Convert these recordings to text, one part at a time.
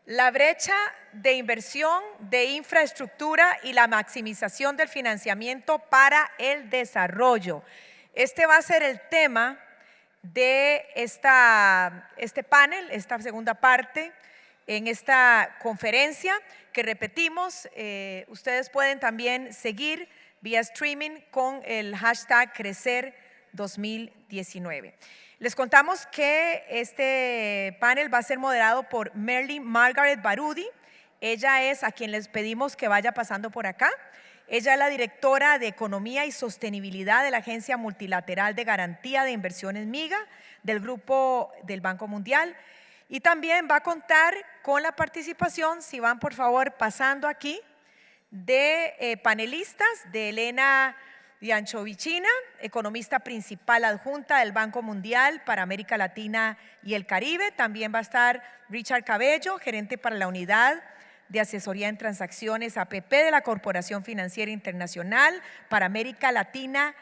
La brecha de inversión de infraestructura y la maximización del financiamiento para el desarrollo. Este va a ser el tema de este panel, esta segunda parte en esta conferencia que repetimos. Ustedes pueden también seguir vía streaming con el hashtag Crecer2019. Les contamos que este panel va a ser moderado por Merly Margaret Baroudi. Ella es a quien les pedimos que vaya pasando por acá. Ella es la directora de Economía y Sostenibilidad de la Agencia Multilateral de Garantía de Inversiones MIGA del Grupo del Banco Mundial. Y también va a contar con la participación, si van por favor pasando aquí, de panelistas, de Elena Yanchovicina, economista principal adjunta del Banco Mundial para América Latina y el Caribe. También va a estar Richard Cabello, gerente para la unidad de asesoría en transacciones APP de la Corporación Financiera Internacional para América Latina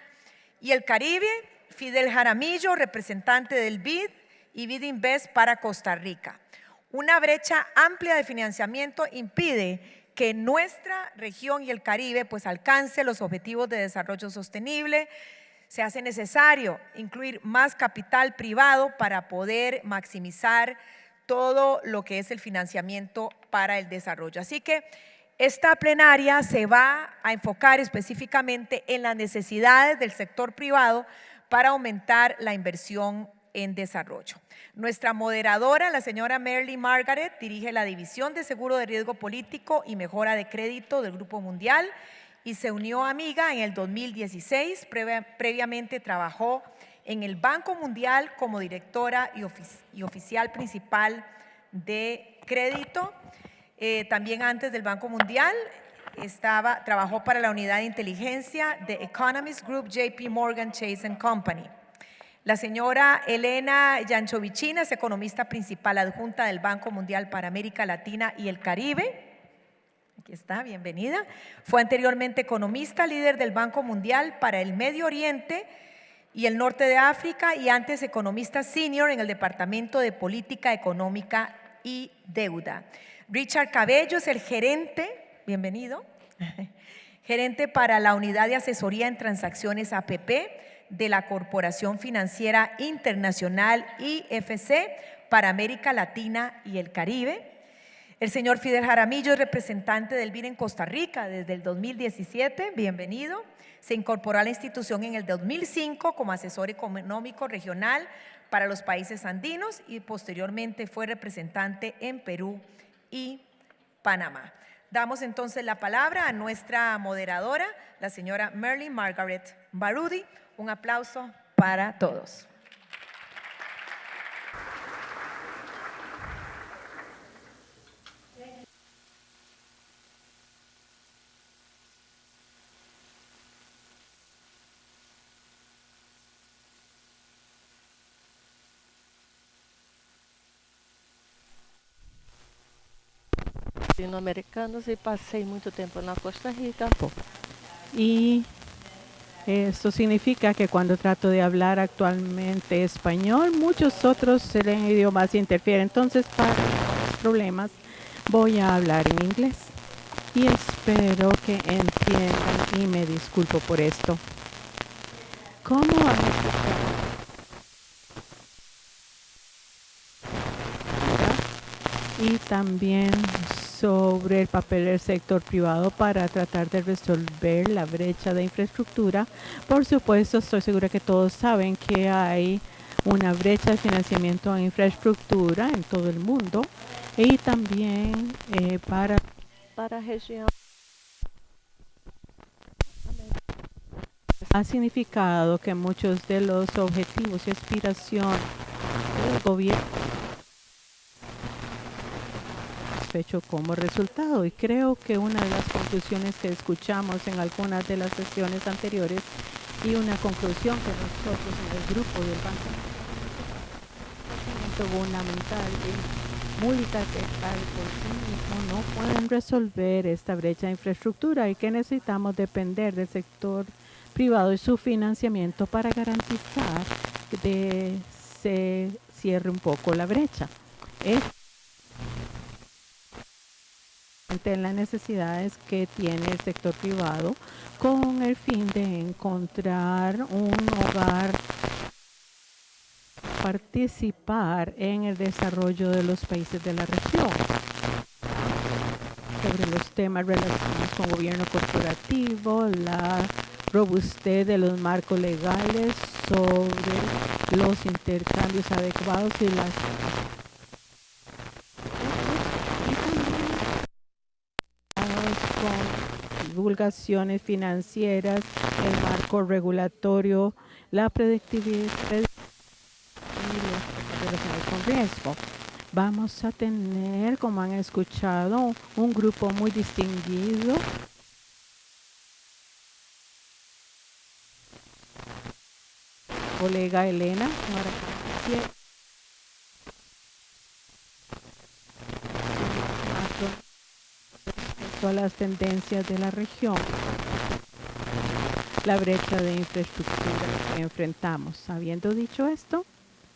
y el Caribe. Fidel Jaramillo, representante del BID y BID Invest para Costa Rica. Una brecha amplia de financiamiento impide que nuestra región y el Caribe pues alcance los objetivos de desarrollo sostenible. Se hace necesario incluir más capital privado para poder maximizar todo lo que es el financiamiento para el desarrollo. Así que esta plenaria se va a enfocar específicamente en las necesidades del sector privado para aumentar la inversión en desarrollo. Nuestra moderadora, la señora Merly Margaret, dirige la División de Seguro de Riesgo Político y Mejora de Crédito del Grupo Mundial y se unió a MIGA en el 2016. Previamente trabajó en el Banco Mundial como directora y oficial principal de crédito. También antes del Banco Mundial trabajó para la unidad de inteligencia de Economist Group JP Morgan Chase & Company. La señora Elena Yanchovicina es economista principal adjunta del Banco Mundial para América Latina y el Caribe. Aquí está, bienvenida. Fue anteriormente economista líder del Banco Mundial para el Medio Oriente y el Norte de África y antes economista senior en el Departamento de Política Económica y Deuda. Richard Cabello es el gerente, bienvenido, gerente para la unidad de asesoría en transacciones APP de la Corporación Financiera Internacional IFC para América Latina y el Caribe. El señor Fidel Jaramillo es representante del BID en Costa Rica desde el 2017, bienvenido. Se incorporó a la institución en el 2005 como asesor económico regional para los países andinos y posteriormente fue representante en Perú y Panamá. Damos entonces la palabra a nuestra moderadora, la señora Merly Margaret Baroudi. Un aplauso para todos. Latino-americanos y pasé mucho tiempo en la Costa Rica. Y esto significa que cuando trato de hablar actualmente español, muchos otros idiomas interfieren. Entonces, para los problemas, voy a hablar en inglés. Y espero que entiendan y me disculpo por esto. ¿Cómo y también sobre el papel del sector privado para tratar de resolver la brecha de infraestructura? Por supuesto, estoy segura que todos saben que hay una brecha de financiamiento en infraestructura en todo el mundo y también para región. Ha significado que muchos de los objetivos y aspiraciones del gobierno hecho como resultado, y creo que una de las conclusiones que escuchamos en algunas de las sesiones anteriores y una conclusión que nosotros en el grupo del Banco gubernamental y multilateral por sí mismo no pueden resolver esta brecha de infraestructura y que necesitamos depender del sector privado y su financiamiento para garantizar que se cierre un poco la brecha. en las necesidades que tiene el sector privado con el fin de encontrar un hogar, participar en el desarrollo de los países de la región. Sobre los temas relacionados con gobierno corporativo, la robustez de los marcos legales, sobre los intercambios adecuados y las con divulgaciones financieras, el marco regulatorio, la predictividad y los relacionados con riesgo. Vamos a tener, como han escuchado, un grupo muy distinguido. Colega Elena, respecto a las tendencias de la región, la brecha de infraestructura que enfrentamos. Habiendo dicho esto,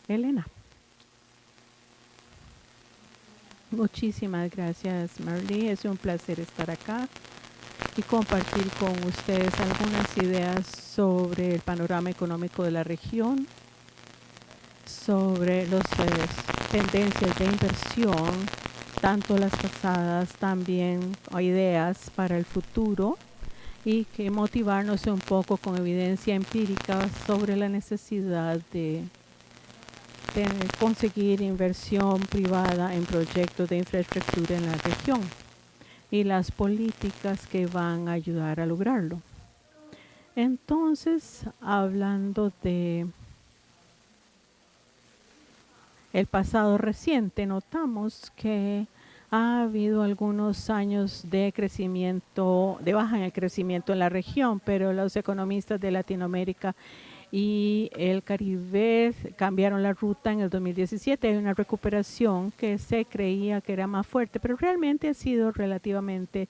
Elena. Muchísimas gracias, Marley. Es un placer estar acá y compartir con ustedes algunas ideas sobre el panorama económico de la región, sobre las tendencias de inversión, tanto las pasadas, también ideas para el futuro, y que motivarnos un poco con evidencia empírica sobre la necesidad de conseguir inversión privada en proyectos de infraestructura en la región y las políticas que van a ayudar a lograrlo. Entonces, hablando de el pasado reciente, notamos que ha habido algunos años de crecimiento, de baja en el crecimiento en la región, pero los economistas de Latinoamérica y el Caribe cambiaron la ruta en el 2017. Hay una recuperación que se creía que era más fuerte, pero realmente ha sido relativamente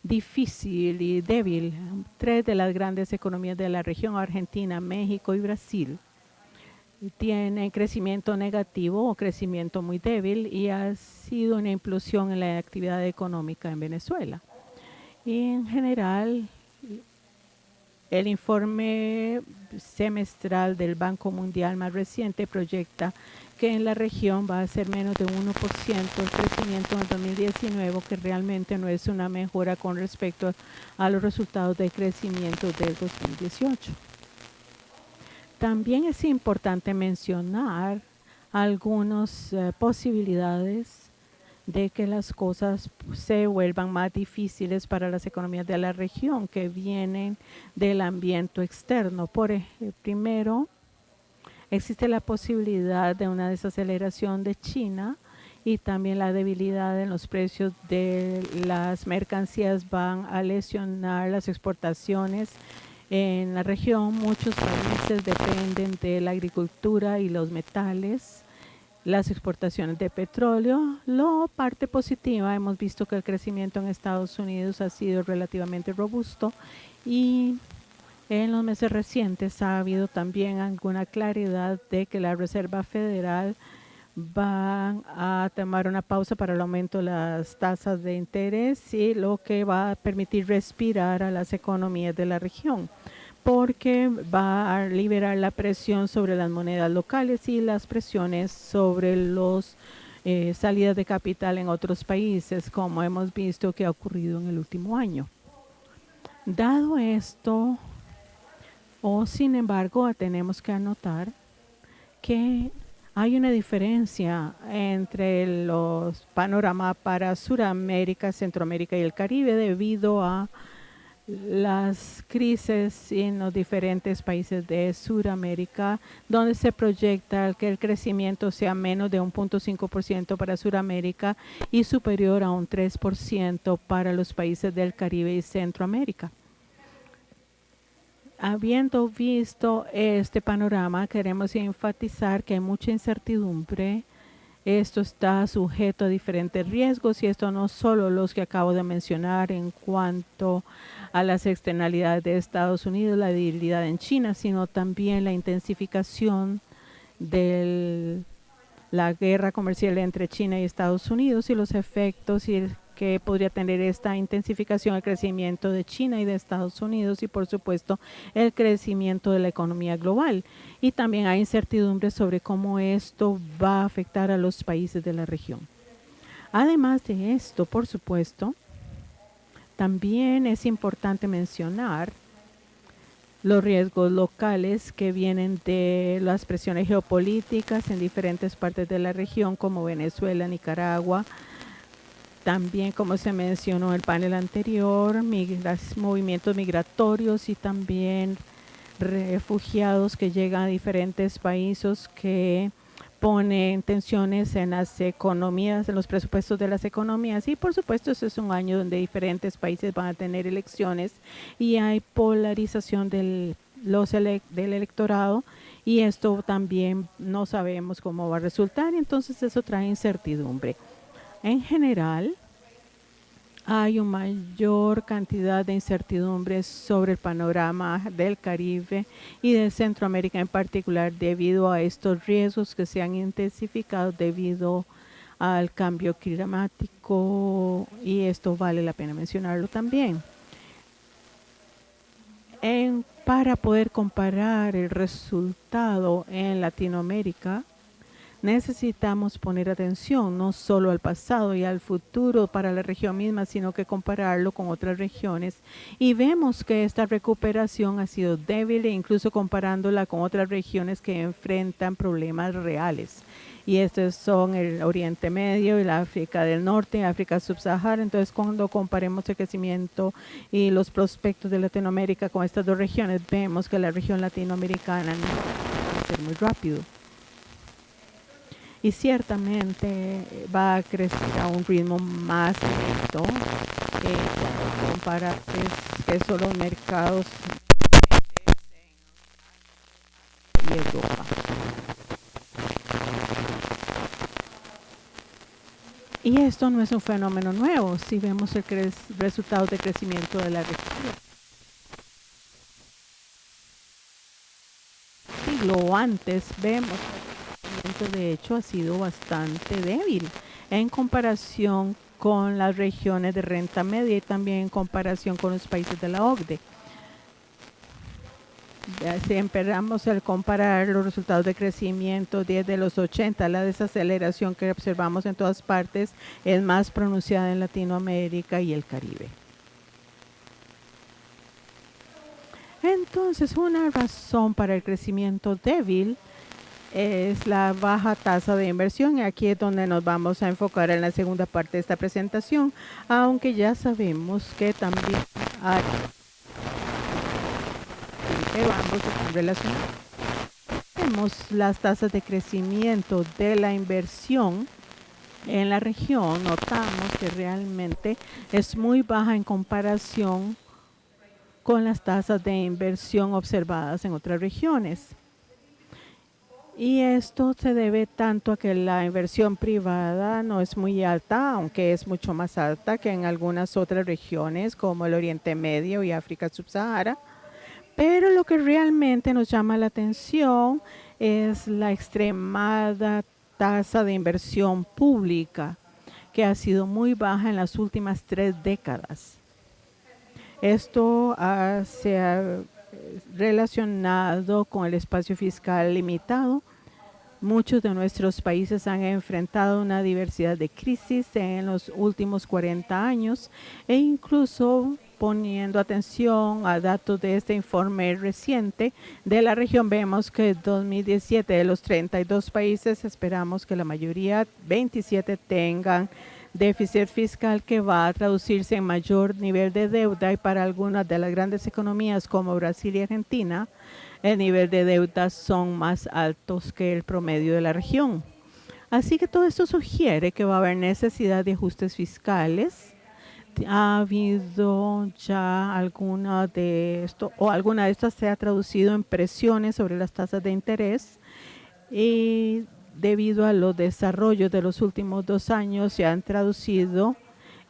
difícil y débil. Tres de las grandes economías de la región, Argentina, México y Brasil, tienen crecimiento negativo o crecimiento muy débil, y ha sido una implosión en la actividad económica en Venezuela. Y en general, el informe semestral del Banco Mundial más reciente proyecta que en la región va a ser menos de 1% el crecimiento en el 2019, que realmente no es una mejora con respecto a los resultados de crecimiento del 2018. También es importante mencionar algunas posibilidades de que las cosas se vuelvan más difíciles para las economías de la región que vienen del ambiente externo. Primero, existe la posibilidad de una desaceleración de China, y también la debilidad en los precios de las mercancías van a lesionar las exportaciones en la región. Muchos países dependen de la agricultura y los metales, las exportaciones de petróleo. La parte positiva, hemos visto que el crecimiento en Estados Unidos ha sido relativamente robusto, y en los meses recientes ha habido también alguna claridad de que la Reserva Federal va a tomar una pausa para el aumento de las tasas de interés, y lo que va a permitir respirar a las economías de la región, porque va a liberar la presión sobre las monedas locales y las presiones sobre los salidas de capital en otros países, como hemos visto que ha ocurrido en el último año. Dado esto, sin embargo, tenemos que anotar que hay una diferencia entre los panoramas para Sudamérica, Centroamérica y el Caribe debido a las crisis en los diferentes países de Sudamérica, donde se proyecta que el crecimiento sea menos de 1.5% para Sudamérica y superior a un 3% para los países del Caribe y Centroamérica. Habiendo visto este panorama, queremos enfatizar que hay mucha incertidumbre. Esto está sujeto a diferentes riesgos, y esto no solo los que acabo de mencionar en cuanto a las externalidades de Estados Unidos, la debilidad en China, sino también la intensificación de la guerra comercial entre China y Estados Unidos y los efectos que podría tener esta intensificación el crecimiento de China y de Estados Unidos y por supuesto el crecimiento de la economía global. Y también hay incertidumbre sobre cómo esto va a afectar a los países de la región. Además de esto, por supuesto, también es importante mencionar los riesgos locales que vienen de las presiones geopolíticas en diferentes partes de la región como Venezuela, Nicaragua. También, como se mencionó en el panel anterior, movimientos migratorios y también refugiados que llegan a diferentes países que ponen tensiones en las economías, en los presupuestos de las economías y por supuesto este es un año donde diferentes países van a tener elecciones y hay polarización del electorado y esto también no sabemos cómo va a resultar, entonces eso trae incertidumbre. En general, hay una mayor cantidad de incertidumbres sobre el panorama del Caribe y de Centroamérica en particular debido a estos riesgos que se han intensificado debido al cambio climático y esto vale la pena mencionarlo también. Para poder comparar el resultado en Latinoamérica, necesitamos poner atención no solo al pasado y al futuro para la región misma, sino que compararlo con otras regiones. Y vemos que esta recuperación ha sido débil e incluso comparándola con otras regiones que enfrentan problemas reales. Y estos son el Oriente Medio, el África del Norte, África subsahariana. Entonces, cuando comparemos el crecimiento y los prospectos de Latinoamérica con estas dos regiones, vemos que la región latinoamericana no va a ser muy rápido. Y ciertamente va a crecer a un ritmo más lento cuando comparas que son los mercados y Europa. Y esto no es un fenómeno nuevo, si vemos el resultados de crecimiento de la región. Siglo antes vemos de hecho ha sido bastante débil en comparación con las regiones de renta media y también en comparación con los países de la OCDE. Si empezamos a comparar los resultados de crecimiento desde los 80, la desaceleración que observamos en todas partes es más pronunciada en Latinoamérica y el Caribe. Entonces, una razón para el crecimiento débil es la baja tasa de inversión. Aquí es donde nos vamos a enfocar en la segunda parte de esta presentación, aunque ya sabemos que también hay, pero ambos están relacionados. Vemos las tasas de crecimiento de la inversión en la región, notamos que realmente es muy baja en comparación con las tasas de inversión observadas en otras regiones. Y esto se debe tanto a que la inversión privada no es muy alta, aunque es mucho más alta que en algunas otras regiones como el Oriente Medio y África subsahariana. Pero lo que realmente nos llama la atención es la extremada tasa de inversión pública, que ha sido muy baja en las últimas 3 décadas. Esto se ha relacionado con el espacio fiscal limitado. Muchos de nuestros países han enfrentado una diversidad de crisis en los últimos 40 años e incluso poniendo atención a datos de este informe reciente de la región, vemos que en 2017 de los 32 países esperamos que la mayoría, 27, tengan déficit fiscal que va a traducirse en mayor nivel de deuda y para algunas de las grandes economías como Brasil y Argentina, el nivel de deuda son más altos que el promedio de la región. Así que todo esto sugiere que va a haber necesidad de ajustes fiscales. Ha habido ya alguna de estas se ha traducido en presiones sobre las tasas de interés y debido a los desarrollos de los últimos 2 años se han traducido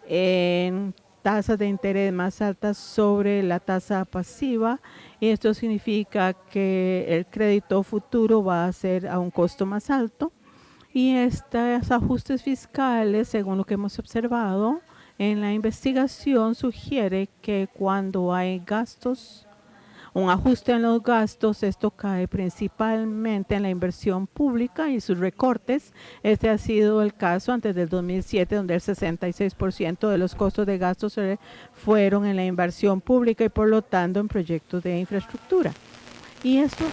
en tasas de interés más altas sobre la tasa pasiva y esto significa que el crédito futuro va a ser a un costo más alto y estos ajustes fiscales, según lo que hemos observado, En la investigación sugiere que cuando hay gastos, un ajuste en los gastos, esto cae principalmente en la inversión pública y sus recortes. Este ha sido el caso antes del 2007, donde el 66% de los costos de gastos fueron en la inversión pública y por lo tanto en proyectos de infraestructura. Y esto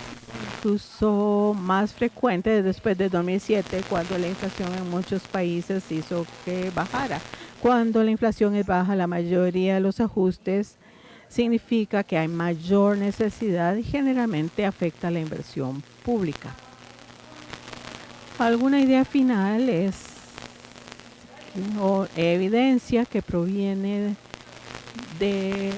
incluso más frecuente después de 2007, cuando la inflación en muchos países hizo que bajara. Cuando la inflación es baja, la mayoría de los ajustes significa que hay mayor necesidad y generalmente afecta la inversión pública. Alguna idea final es evidencia que proviene de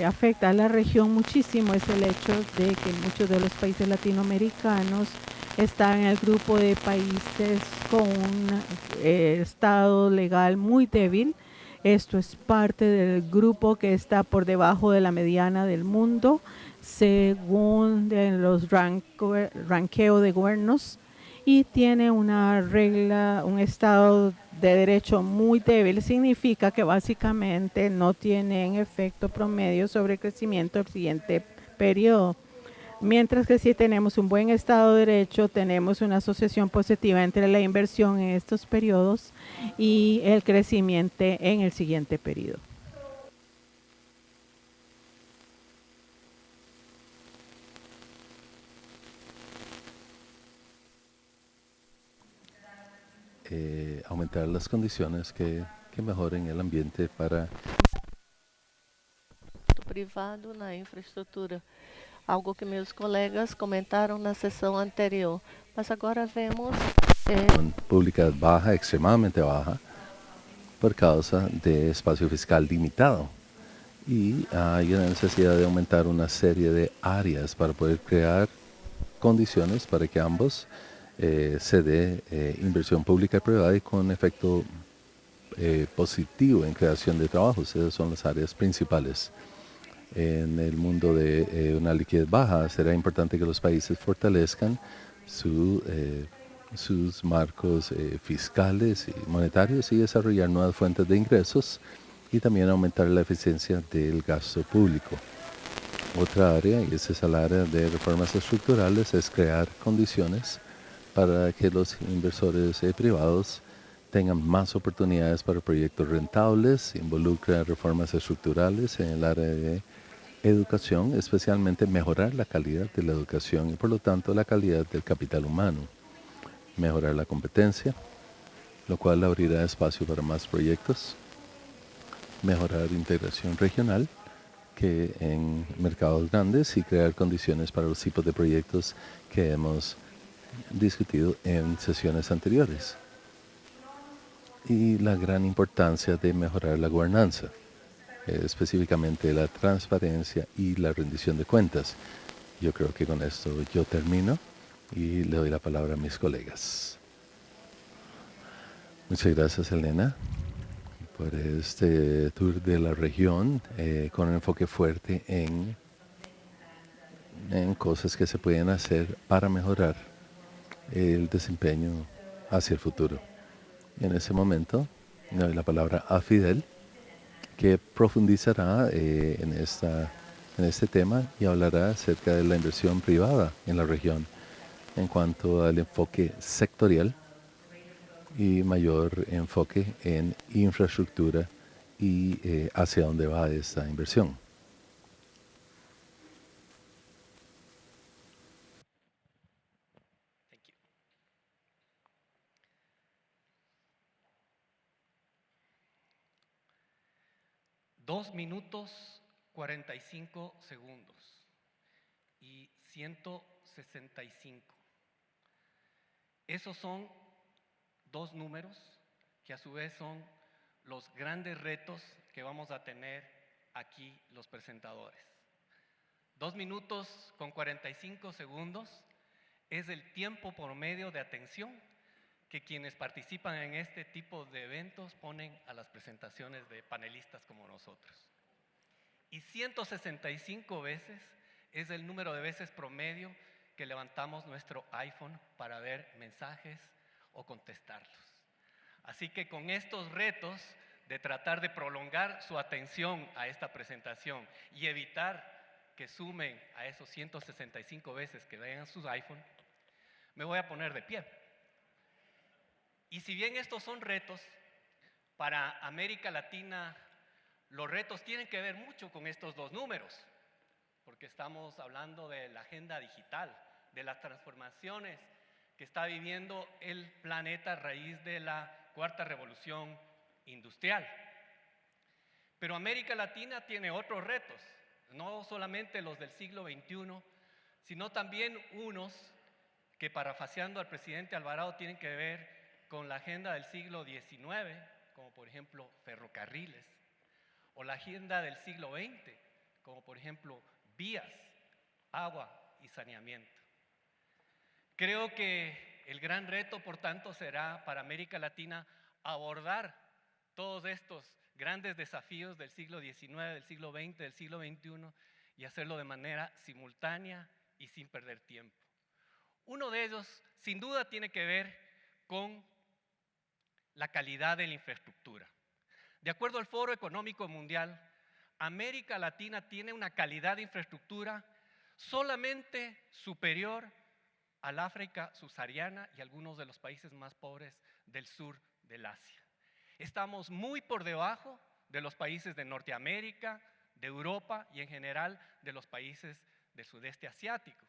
afecta a la región muchísimo es el hecho de que muchos de los países latinoamericanos están en el grupo de países con un estado legal muy débil. Esto es parte del grupo que está por debajo de la mediana del mundo, según los ranqueo de gobiernos, y tiene una regla, un estado de derecho muy débil. Significa que básicamente no tienen efecto promedio sobre el crecimiento del siguiente periodo. Mientras que si tenemos un buen estado de derecho, tenemos una asociación positiva entre la inversión en estos periodos y el crecimiento en el siguiente periodo. Aumentar las condiciones que mejoren el ambiente para privado na infraestrutura, algo que meus colegas comentaram na sessão anterior. Mas agora vemos pública baja, extremadamente baja, por causa de espacio fiscal limitado. Y hay una necesidad de aumentar una serie de áreas para poder crear condiciones para que ambos se dé inversión pública y privada y con efecto positivo en creación de trabajos. Esas son las áreas principales. En el mundo de una liquidez baja, será importante que los países fortalezcan sus marcos fiscales y monetarios y desarrollar nuevas fuentes de ingresos y también aumentar la eficiencia del gasto público. Otra área, y esa es el área de reformas estructurales, es crear condiciones para que los inversores privados tengan más oportunidades para proyectos rentables, involucra reformas estructurales en el área de educación, especialmente mejorar la calidad de la educación y por lo tanto la calidad del capital humano, mejorar la competencia, lo cual abrirá espacio para más proyectos, mejorar integración regional que en mercados grandes y crear condiciones para los tipos de proyectos que hemos discutido en sesiones anteriores. Y la gran importancia de mejorar la gobernanza, específicamente la transparencia y la rendición de cuentas. Yo creo que con esto yo termino y le doy la palabra a mis colegas. Muchas gracias, Elena, por este tour de la región con un enfoque fuerte en cosas que se pueden hacer para mejorar el desempeño hacia el futuro. En ese momento le doy la palabra a Fidel, que profundizará en este tema y hablará acerca de la inversión privada en la región en cuanto al enfoque sectorial y mayor enfoque en infraestructura y hacia dónde va esta inversión. Thank you. 2 minutos 45 segundos y 165. Esos son dos números que a su vez son los grandes retos que vamos a tener aquí los presentadores. 2 minutos con 45 segundos es el tiempo promedio de atención que quienes participan en este tipo de eventos ponen a las presentaciones de panelistas como nosotros. Y 165 veces es el número de veces promedio que levantamos nuestro iPhone para ver mensajes o contestarlos. Así que con estos retos de tratar de prolongar su atención a esta presentación y evitar que sumen a esos 165 veces que vean sus iPhone, me voy a poner de pie. Y si bien estos son retos, para América Latina los retos tienen que ver mucho con estos dos números, porque estamos hablando de la agenda digital, de las transformaciones que está viviendo el planeta a raíz de la cuarta revolución industrial. Pero América Latina tiene otros retos, no solamente los del siglo XXI, sino también unos que, parafraseando al presidente Alvarado, tienen que ver con la agenda del siglo XIX, como por ejemplo ferrocarriles, o la agenda del siglo XX, como por ejemplo vías, agua y saneamiento. Creo que el gran reto, por tanto, será para América Latina abordar todos estos grandes desafíos del siglo XIX, del siglo XX, del siglo XXI y hacerlo de manera simultánea y sin perder tiempo. Uno de ellos, sin duda, tiene que ver con la calidad de la infraestructura. De acuerdo al Foro Económico Mundial, América Latina tiene una calidad de infraestructura solamente superior al África subsahariana y algunos de los países más pobres del sur del Asia. Estamos muy por debajo de los países de Norteamérica, de Europa y en general de los países del sudeste asiático.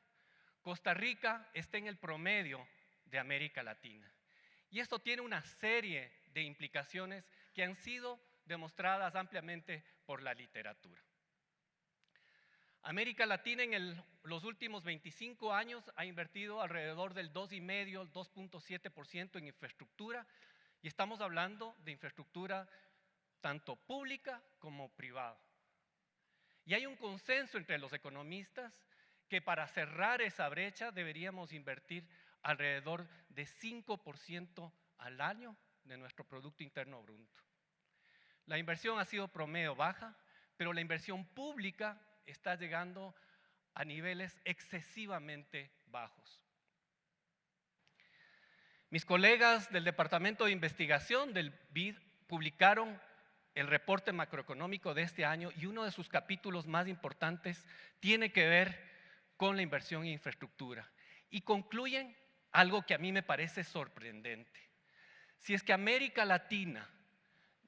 Costa Rica está en el promedio de América Latina. Y esto tiene una serie de implicaciones que han sido demostradas ampliamente por la literatura. América Latina en los últimos 25 años ha invertido alrededor del 2,5, 2,7% en infraestructura, y estamos hablando de infraestructura tanto pública como privada. Y hay un consenso entre los economistas que para cerrar esa brecha deberíamos invertir alrededor de 5% al año de nuestro Producto Interno Bruto. La inversión ha sido promedio baja, pero la inversión pública está llegando a niveles excesivamente bajos. Mis colegas del Departamento de Investigación del BID publicaron el reporte macroeconómico de este año y uno de sus capítulos más importantes tiene que ver con la inversión en infraestructura. Y concluyen algo que a mí me parece sorprendente. Si es que América Latina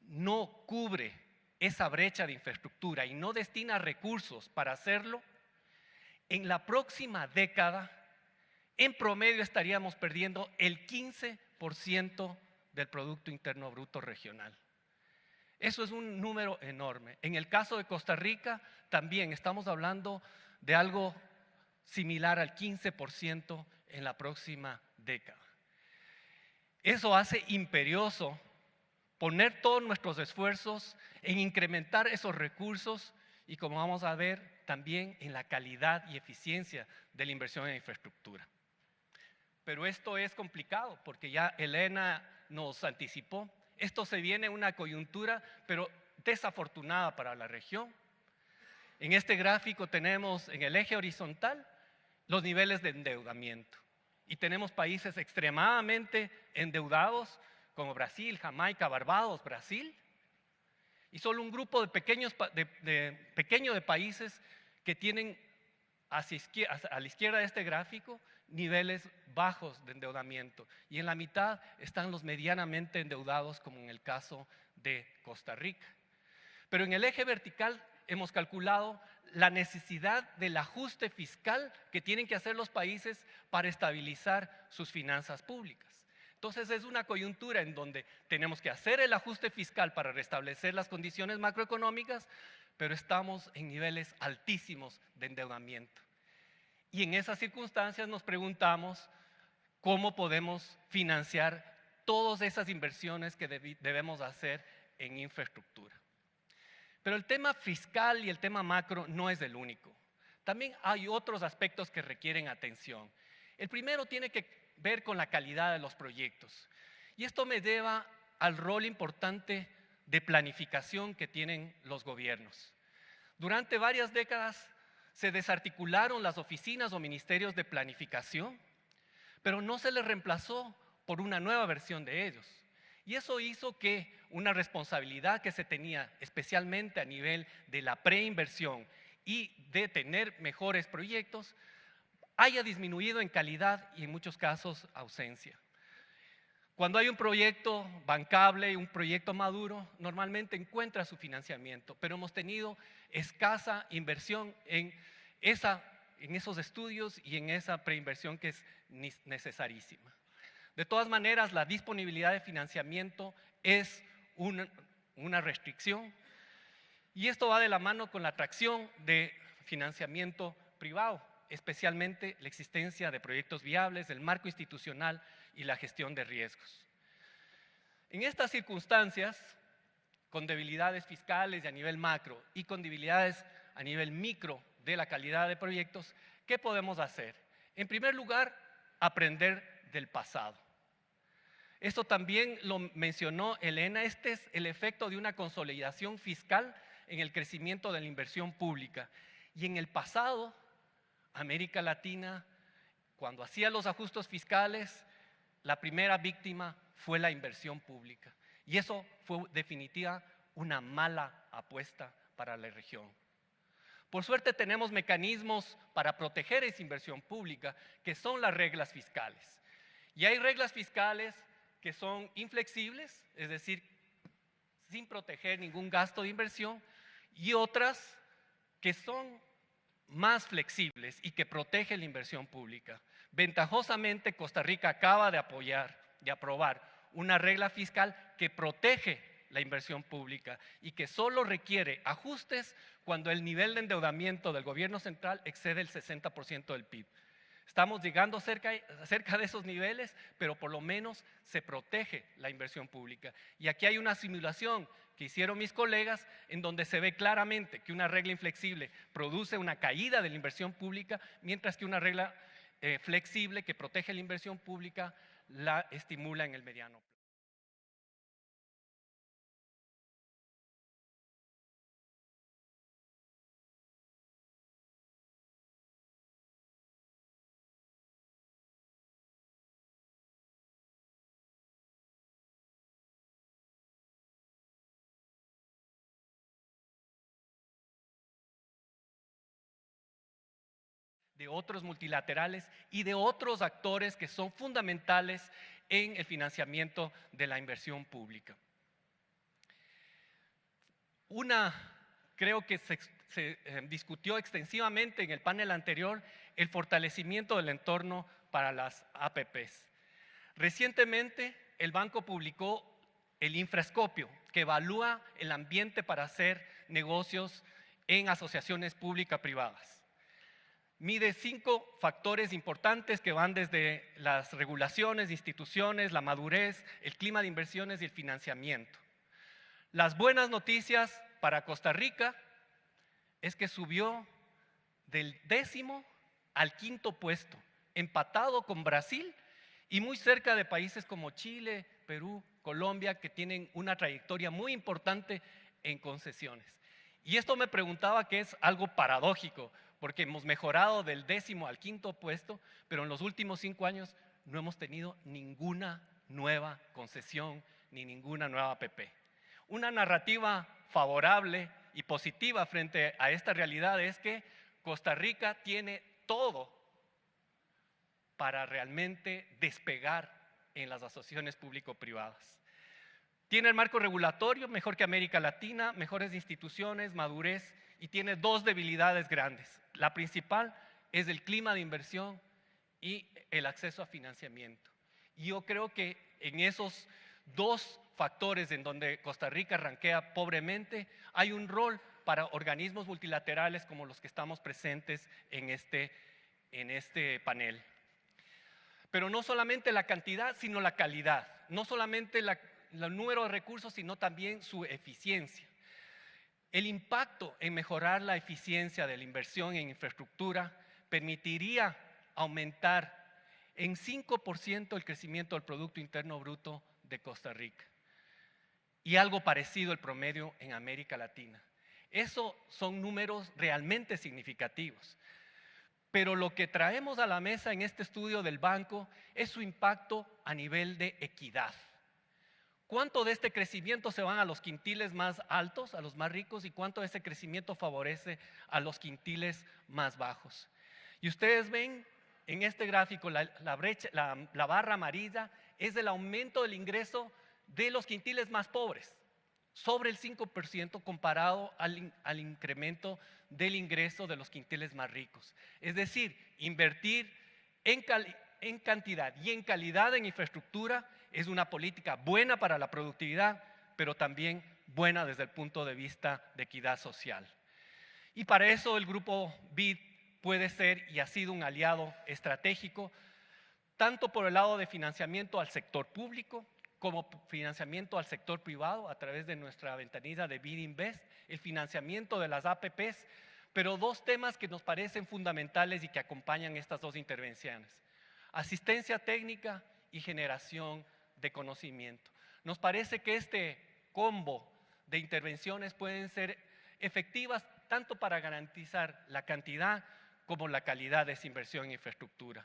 no cubre esa brecha de infraestructura y no destina recursos para hacerlo, en la próxima década, en promedio estaríamos perdiendo el 15% del Producto Interno Bruto regional. Eso es un número enorme. En el caso de Costa Rica, también estamos hablando de algo similar al 15% en la próxima década. Eso hace imperioso poner todos nuestros esfuerzos en incrementar esos recursos y, como vamos a ver, también en la calidad y eficiencia de la inversión en infraestructura. Pero esto es complicado porque ya Elena nos anticipó. Esto se viene en una coyuntura, pero desafortunada para la región. En este gráfico tenemos en el eje horizontal los niveles de endeudamiento. Y tenemos países extremadamente endeudados como Brasil, Jamaica, Barbados, Brasil. Y solo un grupo pequeño de países que tienen a la izquierda de este gráfico niveles bajos de endeudamiento. Y en la mitad están los medianamente endeudados, como en el caso de Costa Rica. Pero en el eje vertical hemos calculado la necesidad del ajuste fiscal que tienen que hacer los países para estabilizar sus finanzas públicas. Entonces es una coyuntura en donde tenemos que hacer el ajuste fiscal para restablecer las condiciones macroeconómicas, pero estamos en niveles altísimos de endeudamiento. Y en esas circunstancias nos preguntamos cómo podemos financiar todas esas inversiones que debemos hacer en infraestructura. Pero el tema fiscal y el tema macro no es el único. También hay otros aspectos que requieren atención. El primero tiene que ver con la calidad de los proyectos. Y esto me lleva al rol importante de planificación que tienen los gobiernos. Durante varias décadas se desarticularon las oficinas o ministerios de planificación, pero no se les reemplazó por una nueva versión de ellos. Y eso hizo que una responsabilidad que se tenía, especialmente a nivel de la preinversión y de tener mejores proyectos, haya disminuido en calidad y en muchos casos ausencia. Cuando hay un proyecto bancable y un proyecto maduro, normalmente encuentra su financiamiento, pero hemos tenido escasa inversión en esos estudios y en esa preinversión que es necesarísima. De todas maneras, la disponibilidad de financiamiento es una restricción y esto va de la mano con la atracción de financiamiento privado, especialmente la existencia de proyectos viables, el marco institucional y la gestión de riesgos. En estas circunstancias, con debilidades fiscales y a nivel macro y con debilidades a nivel micro de la calidad de proyectos, ¿qué podemos hacer? En primer lugar, aprender del pasado. Esto también lo mencionó Elena, este es el efecto de una consolidación fiscal en el crecimiento de la inversión pública. Y en el pasado, América Latina, cuando hacía los ajustes fiscales, la primera víctima fue la inversión pública. Y eso fue definitiva una mala apuesta para la región. Por suerte tenemos mecanismos para proteger esa inversión pública, que son las reglas fiscales. Y hay reglas fiscales que son inflexibles, es decir, sin proteger ningún gasto de inversión, y otras que son más flexibles y que protegen la inversión pública. Ventajosamente, Costa Rica acaba de aprobar una regla fiscal que protege la inversión pública y que solo requiere ajustes cuando el nivel de endeudamiento del gobierno central excede el 60% del PIB. Estamos llegando cerca de esos niveles, pero por lo menos se protege la inversión pública. Y aquí hay una simulación que hicieron mis colegas en donde se ve claramente que una regla inflexible produce una caída de la inversión pública, mientras que una regla flexible que protege la inversión pública la estimula en el mediano plazo. De otros multilaterales y de otros actores que son fundamentales en el financiamiento de la inversión pública. Creo que se discutió extensivamente en el panel anterior, el fortalecimiento del entorno para las APPs. Recientemente, el banco publicó el Infrascopio, que evalúa el ambiente para hacer negocios en asociaciones público-privadas. Mide 5 factores importantes que van desde las regulaciones, instituciones, la madurez, el clima de inversiones y el financiamiento. Las buenas noticias para Costa Rica es que subió del 10º al 5º puesto, empatado con Brasil y muy cerca de países como Chile, Perú, Colombia, que tienen una trayectoria muy importante en concesiones. Y esto me preguntaba que es algo paradójico, porque hemos mejorado del 10º al 5º puesto, pero en los últimos 5 años no hemos tenido ninguna nueva concesión ni ninguna nueva APP. Una narrativa favorable y positiva frente a esta realidad es que Costa Rica tiene todo para realmente despegar en las asociaciones público-privadas. Tiene el marco regulatorio mejor que América Latina, mejores instituciones, madurez, y tiene 2 debilidades grandes. La principal es el clima de inversión y el acceso a financiamiento. Y yo creo que en esos 2 factores en donde Costa Rica ranquea pobremente, hay un rol para organismos multilaterales como los que estamos presentes en este panel. Pero no solamente la cantidad, sino la calidad. No solamente el número de recursos, sino también su eficiencia. El impacto en mejorar la eficiencia de la inversión en infraestructura permitiría aumentar en 5% el crecimiento del Producto Interno Bruto de Costa Rica y algo parecido al promedio en América Latina. Esos son números realmente significativos. Pero lo que traemos a la mesa en este estudio del banco es su impacto a nivel de equidad. ¿Cuánto de este crecimiento se van a los quintiles más altos, a los más ricos, y cuánto de ese crecimiento favorece a los quintiles más bajos? Y ustedes ven en este gráfico la barra amarilla es el aumento del ingreso de los quintiles más pobres, sobre el 5% comparado al incremento del ingreso de los quintiles más ricos. Es decir, invertir en cantidad y en calidad en infraestructura es una política buena para la productividad, pero también buena desde el punto de vista de equidad social. Y para eso el grupo BID puede ser y ha sido un aliado estratégico, tanto por el lado de financiamiento al sector público, como financiamiento al sector privado a través de nuestra ventanilla de BID Invest, el financiamiento de las APPs, pero dos temas que nos parecen fundamentales y que acompañan estas dos intervenciones: asistencia técnica y generación de conocimiento. Nos parece que este combo de intervenciones pueden ser efectivas tanto para garantizar la cantidad como la calidad de esa inversión en infraestructura.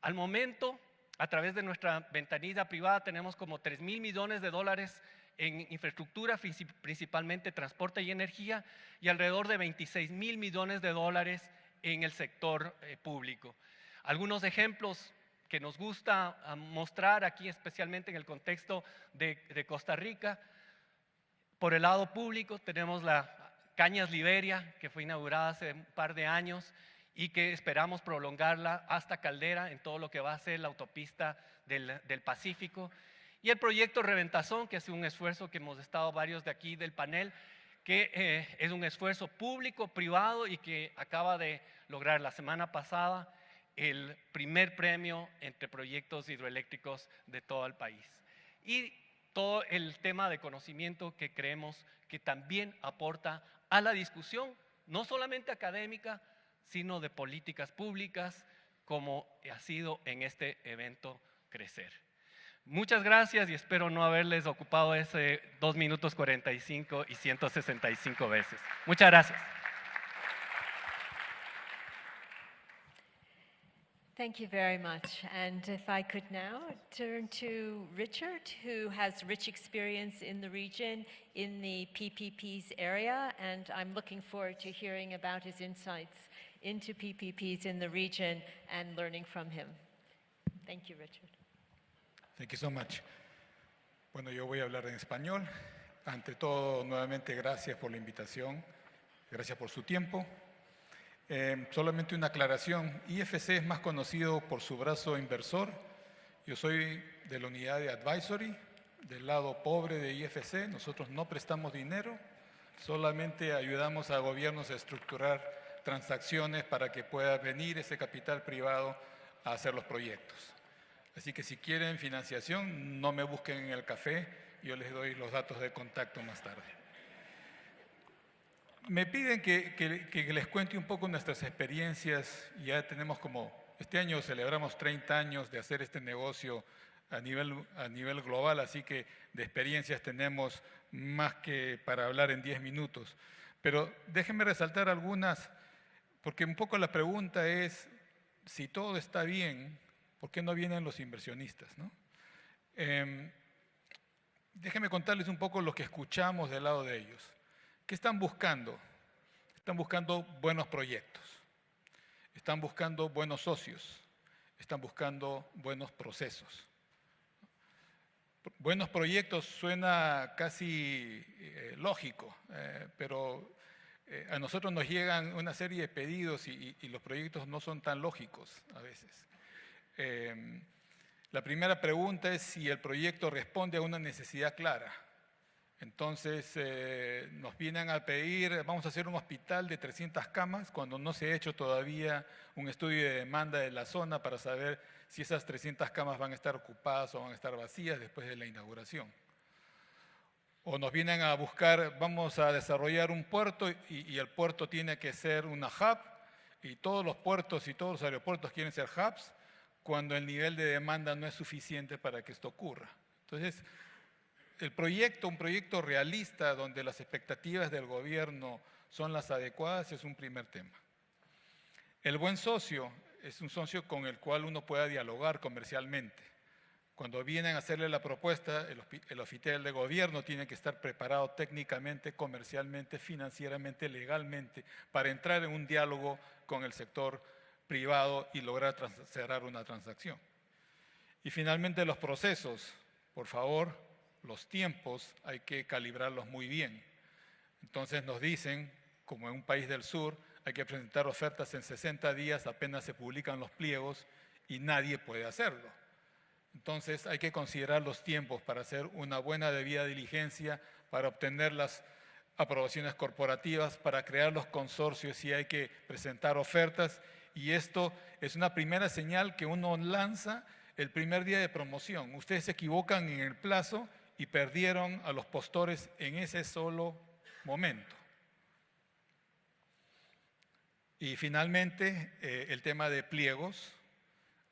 Al momento, a través de nuestra ventanilla privada, tenemos como 3.000 millones de dólares en infraestructura, principalmente transporte y energía, y alrededor de 26.000 millones de dólares en el sector público. Algunos ejemplos que nos gusta mostrar aquí, especialmente en el contexto de Costa Rica. Por el lado público tenemos la Cañas Liberia, que fue inaugurada hace un par de años y que esperamos prolongarla hasta Caldera en todo lo que va a ser la autopista del Pacífico. Y el proyecto Reventazón, que es un esfuerzo que hemos estado varios de aquí del panel, que es un esfuerzo público-privado y que acaba de lograr la semana pasada el primer premio entre proyectos hidroeléctricos de todo el país. Y todo el tema de conocimiento que creemos que también aporta a la discusión, no solamente académica, sino de políticas públicas, como ha sido en este evento Crecer. Muchas gracias y espero no haberles ocupado ese 2 minutos 45 y 165 veces. Muchas gracias. Thank you very much. And if I could now turn to Richard, who has rich experience in the region, in the PPPs area, and I'm looking forward to hearing about his insights into PPPs in the region and learning from him. Thank you, Richard. Thank you so much. Bueno, yo voy a hablar en español. Ante todo, nuevamente, gracias por la invitación, gracias por su tiempo. Solamente una aclaración, IFC es más conocido por su brazo inversor. Yo soy de la unidad de advisory, del lado pobre de IFC. Nosotros no prestamos dinero, solamente ayudamos a gobiernos a estructurar transacciones para que pueda venir ese capital privado a hacer los proyectos. Así que si quieren financiación, no me busquen en el café, yo les doy los datos de contacto más tarde. Me piden que les cuente un poco nuestras experiencias. Ya tenemos este año celebramos 30 años de hacer este negocio a nivel global, así que de experiencias tenemos más que para hablar en 10 minutos. Pero déjenme resaltar algunas, porque un poco la pregunta es, si todo está bien, ¿por qué no vienen los inversionistas, ¿no? Déjenme contarles un poco lo que escuchamos del lado de ellos. ¿Qué están buscando? Están buscando buenos proyectos, están buscando buenos socios, están buscando buenos procesos. Buenos proyectos suena casi lógico, pero a nosotros nos llegan una serie de pedidos y los proyectos no son tan lógicos a veces. La primera pregunta es si el proyecto responde a una necesidad clara. Entonces nos vienen a pedir, vamos a hacer un hospital de 300 camas cuando no se ha hecho todavía un estudio de demanda de la zona para saber si esas 300 camas van a estar ocupadas o van a estar vacías después de la inauguración. O nos vienen a buscar, vamos a desarrollar un puerto y el puerto tiene que ser una hub y todos los puertos y todos los aeropuertos quieren ser hubs cuando el nivel de demanda no es suficiente para que esto ocurra. Entonces, un proyecto realista donde las expectativas del gobierno son las adecuadas es un primer tema. El buen socio es un socio con el cual uno pueda dialogar comercialmente. Cuando vienen a hacerle la propuesta, el oficial de gobierno tiene que estar preparado técnicamente, comercialmente, financieramente, legalmente, para entrar en un diálogo con el sector privado y lograr cerrar una transacción. Y finalmente los procesos, por favor, los tiempos hay que calibrarlos muy bien. Entonces nos dicen, como en un país del sur, hay que presentar ofertas en 60 días, apenas se publican los pliegos y nadie puede hacerlo. Entonces hay que considerar los tiempos para hacer una buena debida diligencia, para obtener las aprobaciones corporativas, para crear los consorcios y hay que presentar ofertas. Y esto es una primera señal que uno lanza el primer día de promoción. Ustedes se equivocan en el plazo y perdieron a los postores en ese solo momento. Y finalmente, el tema de pliegos.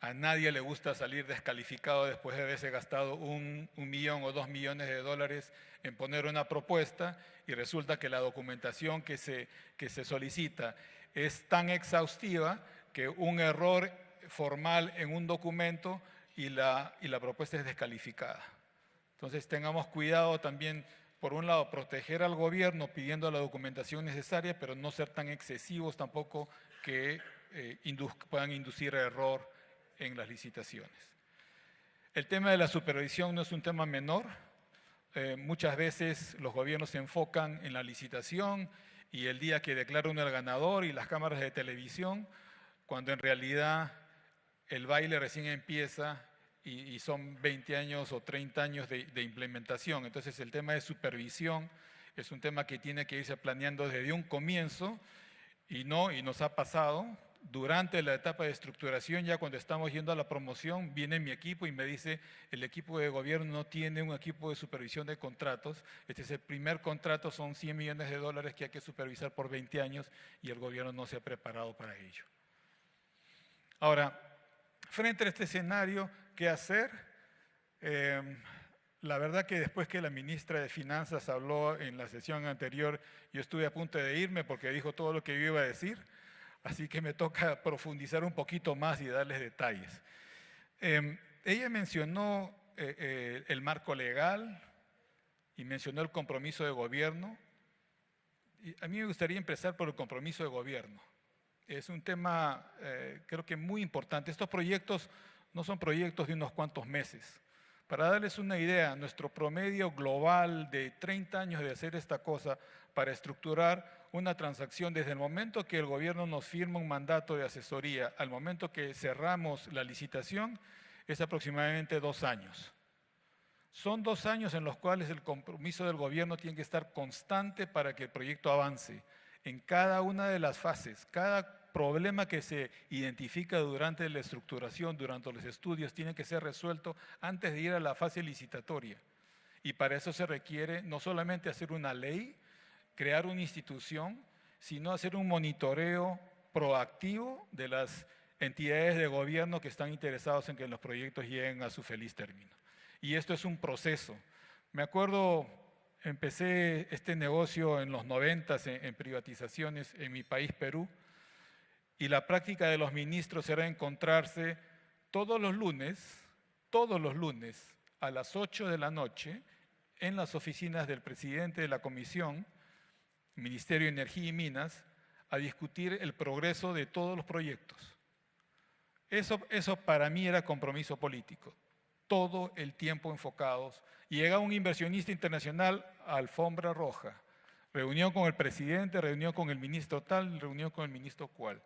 A nadie le gusta salir descalificado después de haberse gastado un millón o 2 millones de dólares en poner una propuesta y resulta que la documentación que se solicita es tan exhaustiva que un error formal en un documento y la propuesta es descalificada. Entonces tengamos cuidado también, por un lado, proteger al gobierno pidiendo la documentación necesaria, pero no ser tan excesivos tampoco que puedan inducir error en las licitaciones. El tema de la supervisión no es un tema menor. Muchas veces los gobiernos se enfocan en la licitación y el día que declara uno el ganador y las cámaras de televisión, cuando en realidad el baile recién empieza y son 20 años o 30 años de implementación. Entonces el tema de supervisión es un tema que tiene que irse planeando desde un comienzo y nos ha pasado. Durante la etapa de estructuración, ya cuando estamos yendo a la promoción, viene mi equipo y me dice, el equipo de gobierno no tiene un equipo de supervisión de contratos. Este es el primer contrato, son 100 millones de dólares que hay que supervisar por 20 años y el gobierno no se ha preparado para ello. Ahora, frente a este escenario, ¿qué hacer? La verdad que después que la ministra de Finanzas habló en la sesión anterior, yo estuve a punto de irme porque dijo todo lo que yo iba a decir. Así que me toca profundizar un poquito más y darles detalles. Ella mencionó el marco legal y mencionó el compromiso de gobierno. Y a mí me gustaría empezar por el compromiso de gobierno. Es un tema creo que muy importante. Estos proyectos no son proyectos de unos cuantos meses. Para darles una idea, nuestro promedio global de 30 años de hacer esta cosa para estructurar una transacción desde el momento que el gobierno nos firma un mandato de asesoría al momento que cerramos la licitación es aproximadamente 2 años. Son 2 años en los cuales el compromiso del gobierno tiene que estar constante para que el proyecto avance en cada una de las fases. Cada problema que se identifica durante la estructuración, durante los estudios, tiene que ser resuelto antes de ir a la fase licitatoria. Y para eso se requiere no solamente hacer una ley, crear una institución, sino hacer un monitoreo proactivo de las entidades de gobierno que están interesados en que los proyectos lleguen a su feliz término. Y esto es un proceso. Me acuerdo, empecé este negocio en los 90 en privatizaciones en mi país, Perú, y la práctica de los ministros era encontrarse todos los lunes, a las 8 de la noche, en las oficinas del presidente de la Comisión, Ministerio de Energía y Minas, a discutir el progreso de todos los proyectos. Eso para mí era compromiso político. Todo el tiempo enfocados. Llega un inversionista internacional a alfombra roja. Reunión con el presidente, reunión con el ministro tal, reunión con el ministro cual.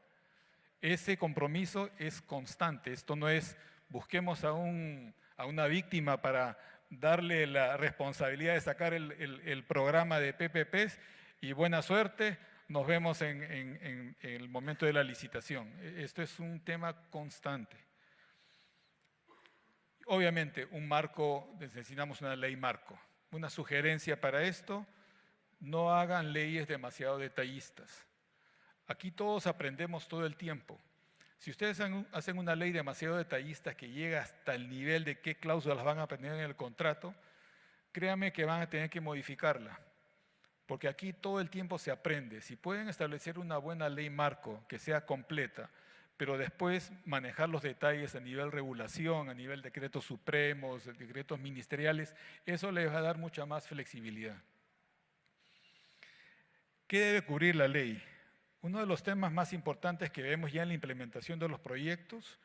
Ese compromiso es constante. Esto no es busquemos a una víctima para darle la responsabilidad de sacar el programa de PPPs y buena suerte, nos vemos en el momento de la licitación. Esto es un tema constante. Obviamente, un marco, necesitamos una ley marco. Una sugerencia para esto, no hagan leyes demasiado detallistas. Aquí todos aprendemos todo el tiempo. Si ustedes hacen una ley demasiado detallista que llega hasta el nivel de qué cláusulas van a poner en el contrato, créanme que van a tener que modificarla. Porque aquí todo el tiempo se aprende. Si pueden establecer una buena ley marco que sea completa, pero después manejar los detalles a nivel regulación, a nivel decretos supremos, decretos ministeriales, eso les va a dar mucha más flexibilidad. ¿Qué debe cubrir la ley? Uno de los temas más importantes que vemos ya en la implementación de los proyectos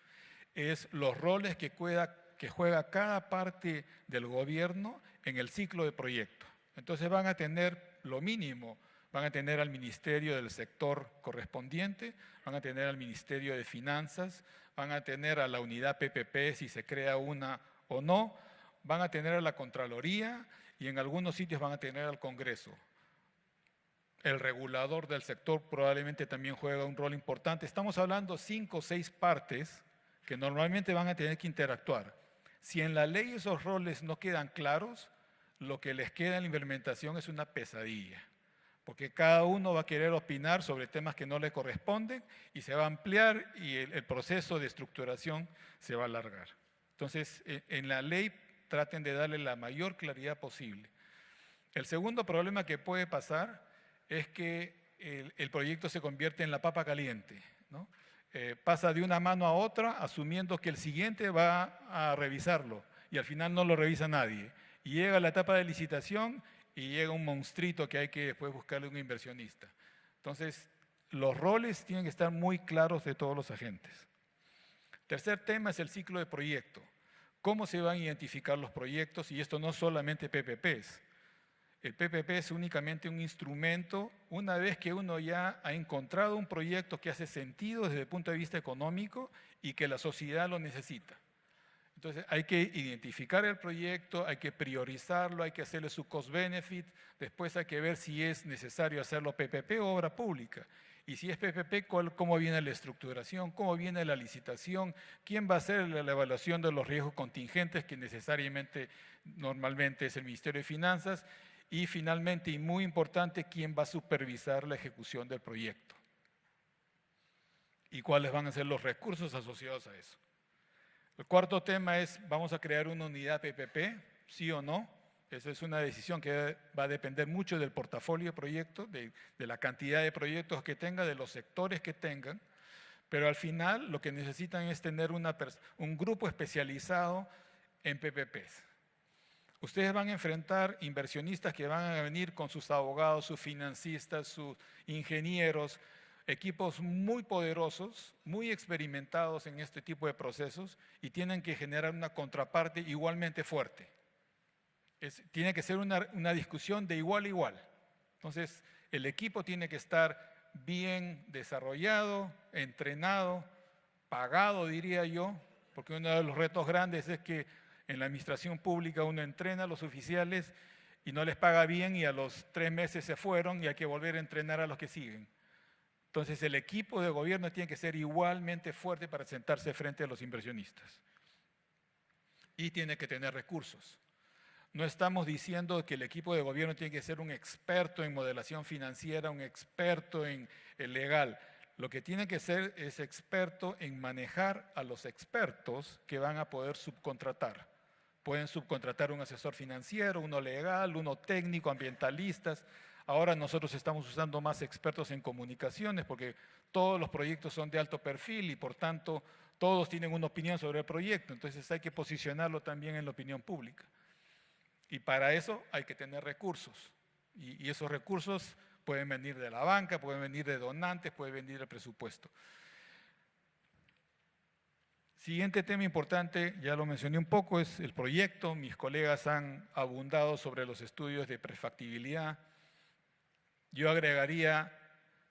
es los roles que juega cada parte del gobierno en el ciclo de proyecto. Entonces van a tener lo mínimo, van a tener al Ministerio del sector correspondiente, van a tener al Ministerio de Finanzas, van a tener a la unidad PPP si se crea una o no, van a tener a la Contraloría y en algunos sitios van a tener al Congreso. El regulador del sector probablemente también juega un rol importante. Estamos hablando de 5 o 6 partes que normalmente van a tener que interactuar. Si en la ley esos roles no quedan claros, lo que les queda en la implementación es una pesadilla, porque cada uno va a querer opinar sobre temas que no le corresponden y se va a ampliar y el proceso de estructuración se va a alargar. Entonces, en la ley traten de darle la mayor claridad posible. El segundo problema que puede pasar es que el proyecto se convierte en la papa caliente, ¿no? Pasa de una mano a otra asumiendo que el siguiente va a revisarlo y al final no lo revisa nadie. Y llega la etapa de licitación y llega un monstruito que hay que después buscarle un inversionista. Entonces, los roles tienen que estar muy claros de todos los agentes. Tercer tema es el ciclo de proyecto. ¿Cómo se van a identificar los proyectos? Y esto no solamente PPPs. El PPP es únicamente un instrumento una vez que uno ya ha encontrado un proyecto que hace sentido desde el punto de vista económico y que la sociedad lo necesita. Entonces hay que identificar el proyecto, hay que priorizarlo, hay que hacerle su cost-benefit, después hay que ver si es necesario hacerlo PPP o obra pública. Y si es PPP, ¿cómo viene la estructuración? ¿Cómo viene la licitación? ¿Quién va a hacer la evaluación de los riesgos contingentes que necesariamente, normalmente es el Ministerio de Finanzas? Y finalmente, y muy importante, ¿quién va a supervisar la ejecución del proyecto? ¿Y cuáles van a ser los recursos asociados a eso? El cuarto tema es, ¿vamos a crear una unidad PPP? ¿Sí o no? Esa es una decisión que va a depender mucho del portafolio de proyectos, de la cantidad de proyectos que tenga, de los sectores que tengan, pero al final lo que necesitan es tener un grupo especializado en PPPs. Ustedes van a enfrentar inversionistas que van a venir con sus abogados, sus financistas, sus ingenieros, equipos muy poderosos, muy experimentados en este tipo de procesos y tienen que generar una contraparte igualmente fuerte. Tiene que ser una discusión de igual a igual. Entonces, el equipo tiene que estar bien desarrollado, entrenado, pagado, diría yo, porque uno de los retos grandes es que en la administración pública uno entrena a los oficiales y no les paga bien y a los 3 meses se fueron y hay que volver a entrenar a los que siguen. Entonces el equipo de gobierno tiene que ser igualmente fuerte para sentarse frente a los inversionistas. Y tiene que tener recursos. No estamos diciendo que el equipo de gobierno tiene que ser un experto en modelación financiera, un experto en el legal. Lo que tiene que ser es experto en manejar a los expertos que van a poder subcontratar. Pueden subcontratar un asesor financiero, uno legal, uno técnico, ambientalistas. Ahora nosotros estamos usando más expertos en comunicaciones porque todos los proyectos son de alto perfil y por tanto todos tienen una opinión sobre el proyecto. Entonces hay que posicionarlo también en la opinión pública. Y para eso hay que tener recursos. Y esos recursos pueden venir de la banca, pueden venir de donantes, pueden venir del presupuesto. Siguiente tema importante, ya lo mencioné un poco, es el proyecto. Mis colegas han abundado sobre los estudios de prefactibilidad. Yo agregaría,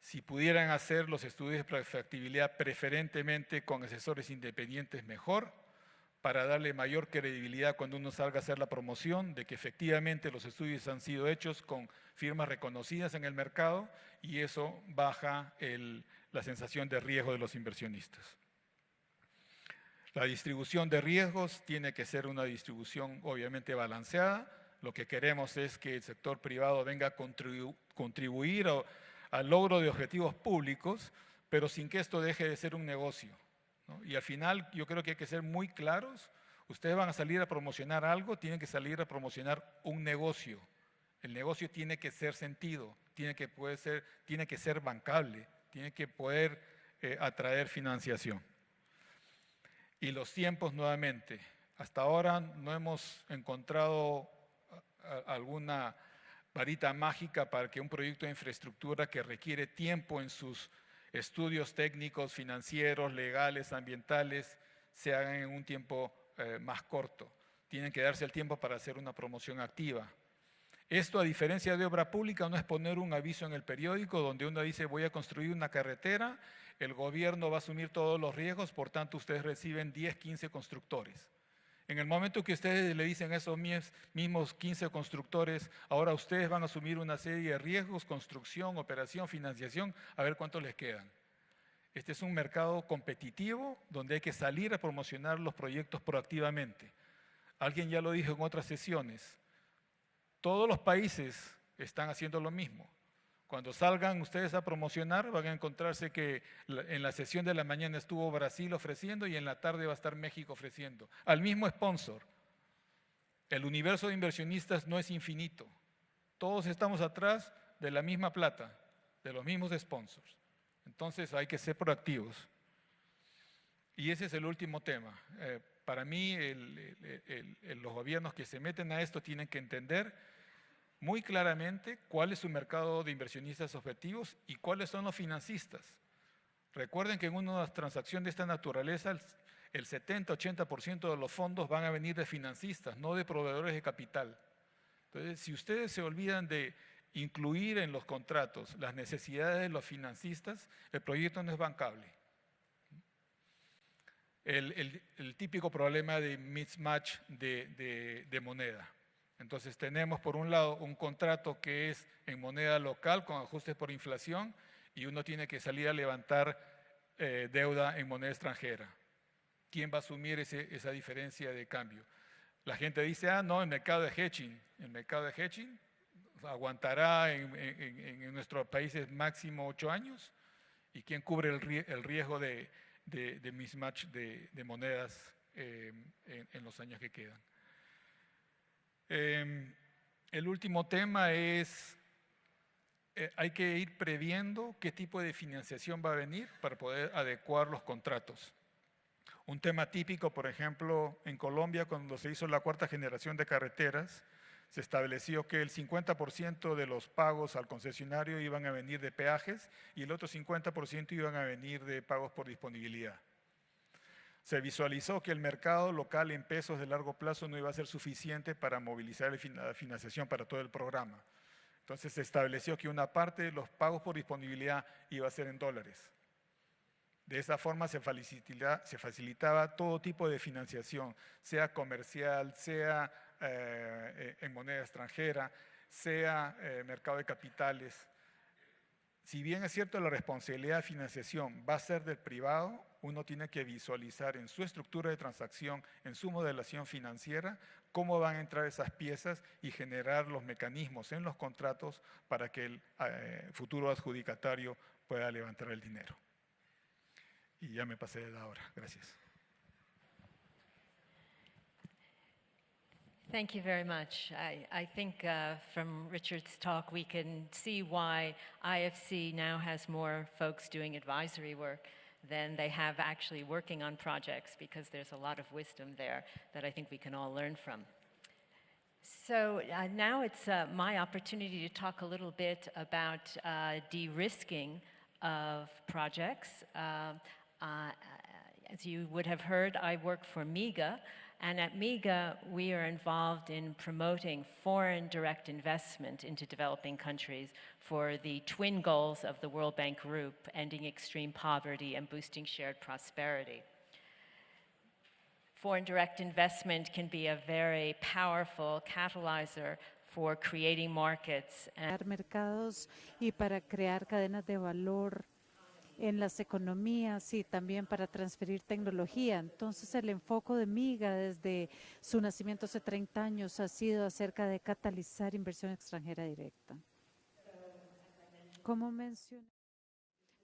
si pudieran hacer los estudios de prefactibilidad preferentemente con asesores independientes, mejor, para darle mayor credibilidad cuando uno salga a hacer la promoción de que efectivamente los estudios han sido hechos con firmas reconocidas en el mercado y eso baja la sensación de riesgo de los inversionistas. La distribución de riesgos tiene que ser una distribución obviamente balanceada. Lo que queremos es que el sector privado venga a contribuir al logro de objetivos públicos, pero sin que esto deje de ser un negocio, ¿no? Y al final yo creo que hay que ser muy claros. Ustedes van a salir a promocionar algo, tienen que salir a promocionar un negocio. El negocio tiene que ser sentido, tiene que ser bancable, tiene que poder atraer financiación. Y los tiempos nuevamente. Hasta ahora no hemos encontrado alguna varita mágica para que un proyecto de infraestructura que requiere tiempo en sus estudios técnicos, financieros, legales, ambientales, se hagan en un tiempo más corto. Tienen que darse el tiempo para hacer una promoción activa. Esto, a diferencia de obra pública, no es poner un aviso en el periódico donde uno dice voy a construir una carretera, el gobierno va a asumir todos los riesgos, por tanto ustedes reciben 10, 15 constructores. En el momento que ustedes le dicen a esos mismos 15 constructores, ahora ustedes van a asumir una serie de riesgos, construcción, operación, financiación, a ver cuántos les quedan. Este es un mercado competitivo donde hay que salir a promocionar los proyectos proactivamente. Alguien ya lo dijo en otras sesiones. Todos los países están haciendo lo mismo. Cuando salgan ustedes a promocionar, van a encontrarse que en la sesión de la mañana estuvo Brasil ofreciendo y en la tarde va a estar México ofreciendo. Al mismo sponsor. El universo de inversionistas no es infinito. Todos estamos atrás de la misma plata, de los mismos sponsors. Entonces hay que ser proactivos. Y ese es el último tema. Para mí, los gobiernos que se meten a esto tienen que entender muy claramente cuál es su mercado de inversionistas objetivos y cuáles son los financistas. Recuerden que en una transacción de esta naturaleza, el 70-80% de los fondos van a venir de financistas, no de proveedores de capital. Entonces, si ustedes se olvidan de incluir en los contratos las necesidades de los financistas, el proyecto no es bancable. El típico problema de mismatch de moneda. Entonces tenemos por un lado un contrato que es en moneda local con ajustes por inflación y uno tiene que salir a levantar deuda en moneda extranjera. ¿Quién va a asumir esa diferencia de cambio? La gente dice, no, el mercado de hedging. El mercado de hedging aguantará en nuestros países máximo 8 años. ¿Y quién cubre el riesgo de mismatch de monedas en los años que quedan? El último tema es, hay que ir previendo qué tipo de financiación va a venir para poder adecuar los contratos. Un tema típico, por ejemplo, en Colombia, cuando se hizo la cuarta generación de carreteras, se estableció que el 50% de los pagos al concesionario iban a venir de peajes y el otro 50% iban a venir de pagos por disponibilidad. Se visualizó que el mercado local en pesos de largo plazo no iba a ser suficiente para movilizar la financiación para todo el programa. Entonces se estableció que una parte de los pagos por disponibilidad iba a ser en dólares. De esa forma se facilitaba todo tipo de financiación, sea comercial, sea en moneda extranjera, sea mercado de capitales. Si bien es cierto la responsabilidad de financiación va a ser del privado, uno tiene que visualizar en su estructura de transacción, en su modelación financiera, cómo van a entrar esas piezas y generar los mecanismos en los contratos para que el futuro adjudicatario pueda levantar el dinero. Y ya me pasé de la hora. Gracias. Thank you very much. I think from Richard's talk we can see why IFC now has more folks doing advisory work than they have actually working on projects, because there's a lot of wisdom there that I think we can all learn from. So now it's my opportunity to talk a little bit about de-risking of projects. As you would have heard, I work for MIGA, and at MIGA we are involved in promoting foreign direct investment into developing countries for the twin goals of the World Bank Group, ending extreme poverty and boosting shared prosperity. Foreign direct investment can be a very powerful catalyzer for creating markets. Mercados y para crear cadenas de valor en las economías y también para transferir tecnología. Entonces el enfoque de MIGA desde su nacimiento hace 30 años ha sido acerca de catalizar inversión extranjera directa. Como mencioné,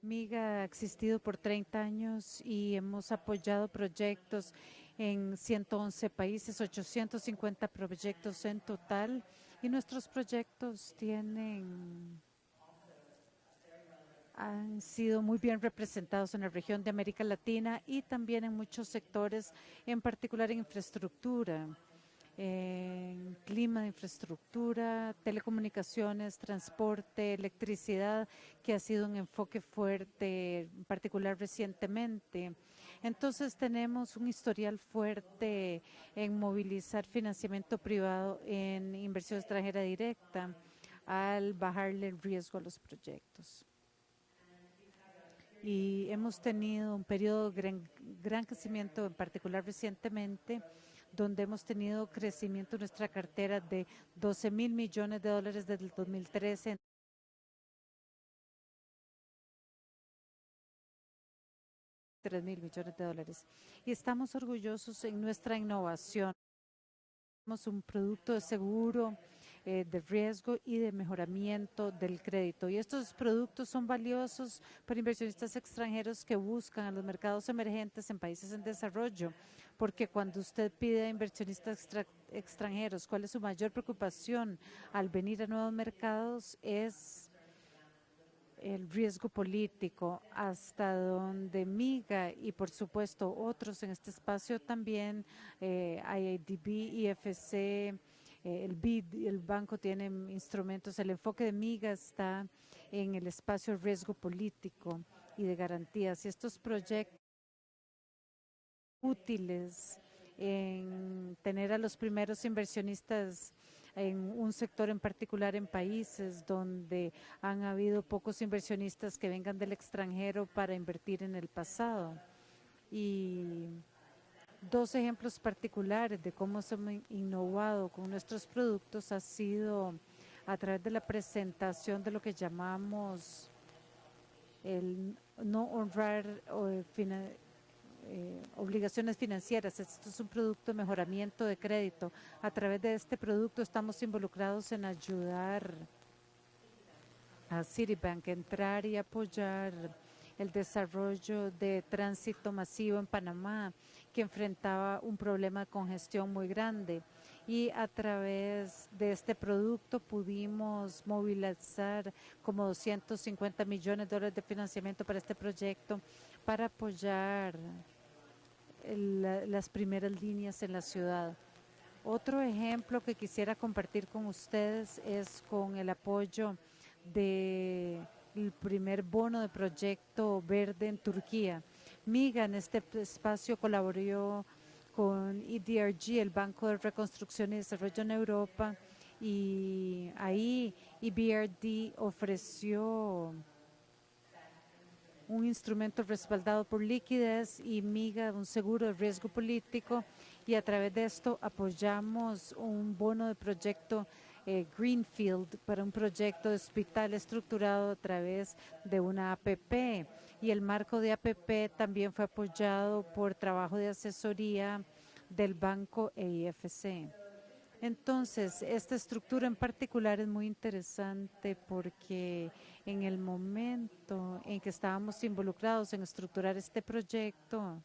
MIGA ha existido por 30 años y hemos apoyado proyectos en 111 países, 850 proyectos en total, y nuestros proyectos tienen han sido muy bien representados en la región de América Latina y también en muchos sectores, en particular en infraestructura, en clima de infraestructura, telecomunicaciones, transporte, electricidad, que ha sido un enfoque fuerte, en particular recientemente. Entonces tenemos un historial fuerte en movilizar financiamiento privado en inversión extranjera directa al bajarle el riesgo a los proyectos. Y hemos tenido un periodo de gran crecimiento, en particular recientemente, donde hemos tenido crecimiento en nuestra cartera de $12,000 millones desde el 2013. $3,000 millones. Y estamos orgullosos en nuestra innovación. Tenemos un producto de seguro, de riesgo y de mejoramiento del crédito. Y estos productos son valiosos para inversionistas extranjeros que buscan a los mercados emergentes en países en desarrollo, porque cuando usted pide a inversionistas extranjeros cuál es su mayor preocupación al venir a nuevos mercados, es el riesgo político, hasta donde MIGA y por supuesto otros en este espacio también, IADB, IFC, el BID, el banco tiene instrumentos. El enfoque de MIGA está en el espacio de riesgo político y de garantías. Y estos proyectos útiles en tener a los primeros inversionistas en un sector en particular en países donde han habido pocos inversionistas que vengan del extranjero para invertir en el pasado. Y dos ejemplos particulares de cómo hemos innovado con nuestros productos ha sido a través de la presentación de lo que llamamos el no honrar obligaciones financieras. Esto es un producto de mejoramiento de crédito. A través de este producto estamos involucrados en ayudar a Citibank a entrar y apoyar el desarrollo de tránsito masivo en Panamá, que enfrentaba un problema de congestión muy grande. Y a través de este producto pudimos movilizar como $250 millones de financiamiento para este proyecto para apoyar las primeras líneas en la ciudad. Otro ejemplo que quisiera compartir con ustedes es con el apoyo del primer bono de proyecto verde en Turquía. MIGA en este espacio colaboró con EBRD, el Banco de Reconstrucción y Desarrollo en Europa, y ahí EBRD ofreció un instrumento respaldado por liquidez y MIGA un seguro de riesgo político, y a través de esto apoyamos un bono de proyecto Greenfield para un proyecto de hospital estructurado a través de una APP, y el marco de APP también fue apoyado por trabajo de asesoría del banco EIFC. Entonces, esta estructura en particular es muy interesante porque en el momento en que estábamos involucrados en estructurar este proyecto,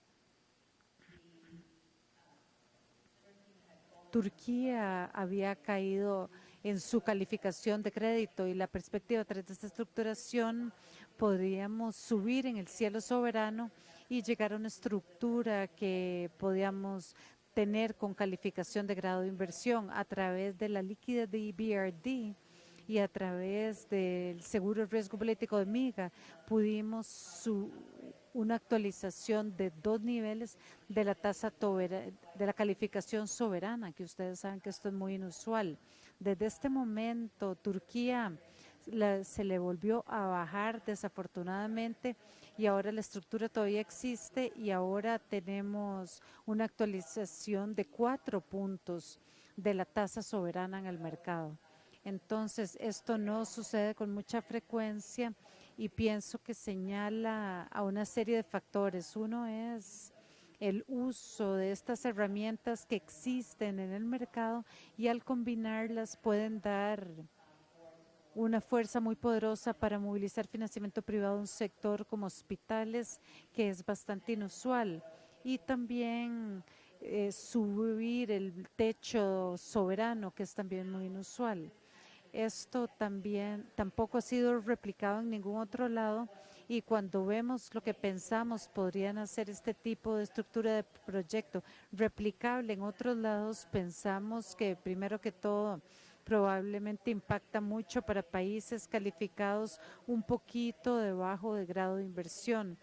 Turquía había caído en su calificación de crédito, y la perspectiva tras de esta estructuración podríamos subir en el cielo soberano y llegar a una estructura que podíamos tener con calificación de grado de inversión a través de la liquidez de EBRD y a través del seguro de riesgo político de MIGA. Pudimos una actualización de 2 niveles de la tasa de la calificación soberana, que ustedes saben que esto es muy inusual. Desde este momento, Turquía se le volvió a bajar desafortunadamente, y ahora la estructura todavía existe, y ahora tenemos una actualización de 4 puntos de la tasa soberana en el mercado. Entonces, esto no sucede con mucha frecuencia y pienso que señala a una serie de factores. Uno es el uso de estas herramientas que existen en el mercado, y al combinarlas pueden dar una fuerza muy poderosa para movilizar financiamiento privado en un sector como hospitales, que es bastante inusual, y también subir el techo soberano, que es también muy inusual. esto tampoco ha sido replicado en ningún otro lado, y cuando vemos lo que pensamos podrían hacer este tipo de estructura de proyecto replicable en otros lados, pensamos que primero que todo probablemente impacta mucho para países calificados un poquito debajo de grado de inversión.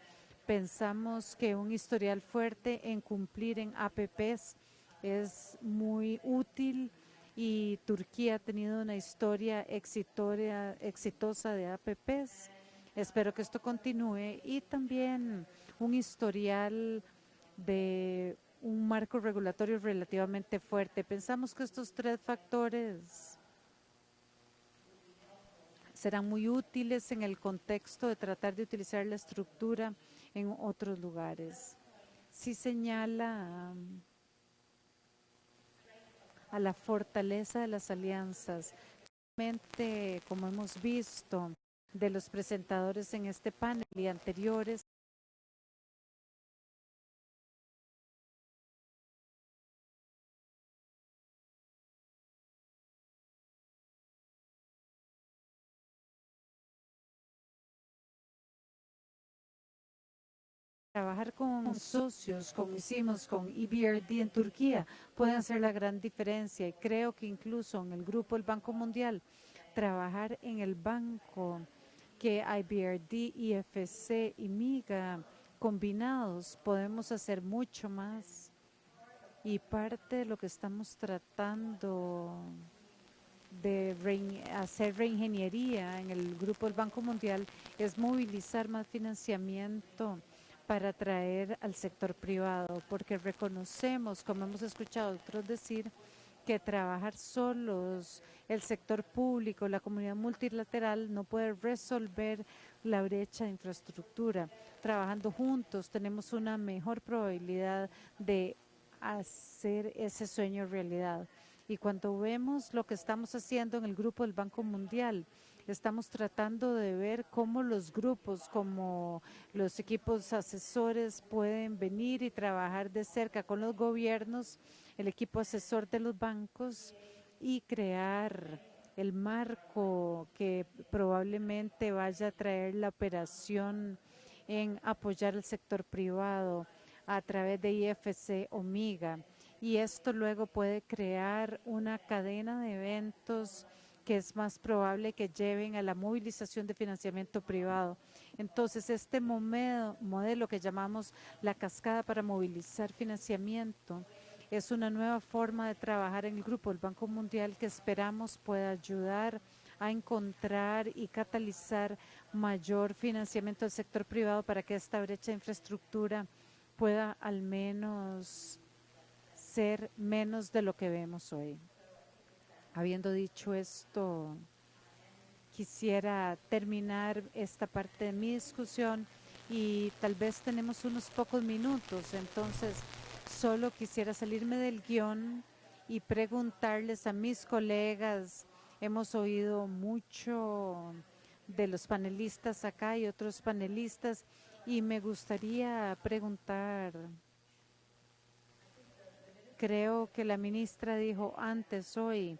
Pensamos que un historial fuerte en cumplir en APPs es muy útil, y Turquía ha tenido una historia exitosa de APPs. Espero que esto continúe, y también un historial de un marco regulatorio relativamente fuerte. Pensamos que estos 3 factores serán muy útiles en el contexto de tratar de utilizar la estructura en otros lugares. Sí señala a la fortaleza de las alianzas. Realmente, como hemos visto de los presentadores en este panel y anteriores, trabajar con socios, como hicimos con EBRD en Turquía, puede hacer la gran diferencia, y creo que incluso en el grupo del Banco Mundial, trabajar en el banco que IBRD, IFC y MIGA combinados, podemos hacer mucho más. Y parte de lo que estamos tratando de hacer reingeniería en el grupo del Banco Mundial es movilizar más financiamiento para atraer al sector privado, porque reconocemos, como hemos escuchado a otros decir, que trabajar solos, el sector público, la comunidad multilateral, no puede resolver la brecha de infraestructura. Trabajando juntos tenemos una mejor probabilidad de hacer ese sueño realidad. Y cuando vemos lo que estamos haciendo en el grupo del Banco Mundial, estamos tratando de ver cómo los grupos, como los equipos asesores, pueden venir y trabajar de cerca con los gobiernos, el equipo asesor de los bancos, y crear el marco que probablemente vaya a traer la operación en apoyar el sector privado a través de IFC o MIGA. Y esto luego puede crear una cadena de eventos que es más probable que lleven a la movilización de financiamiento privado. Entonces, este modelo que llamamos la cascada para movilizar financiamiento es una nueva forma de trabajar en el grupo del Banco Mundial que esperamos pueda ayudar a encontrar y catalizar mayor financiamiento del sector privado para que esta brecha de infraestructura pueda al menos ser menos de lo que vemos hoy. Habiendo dicho esto, quisiera terminar esta parte de mi discusión, y tal vez tenemos unos pocos minutos, entonces solo quisiera salirme del guión y preguntarles a mis colegas. Hemos oído mucho de los panelistas acá y otros panelistas, y me gustaría preguntar. Creo que la ministra dijo antes hoy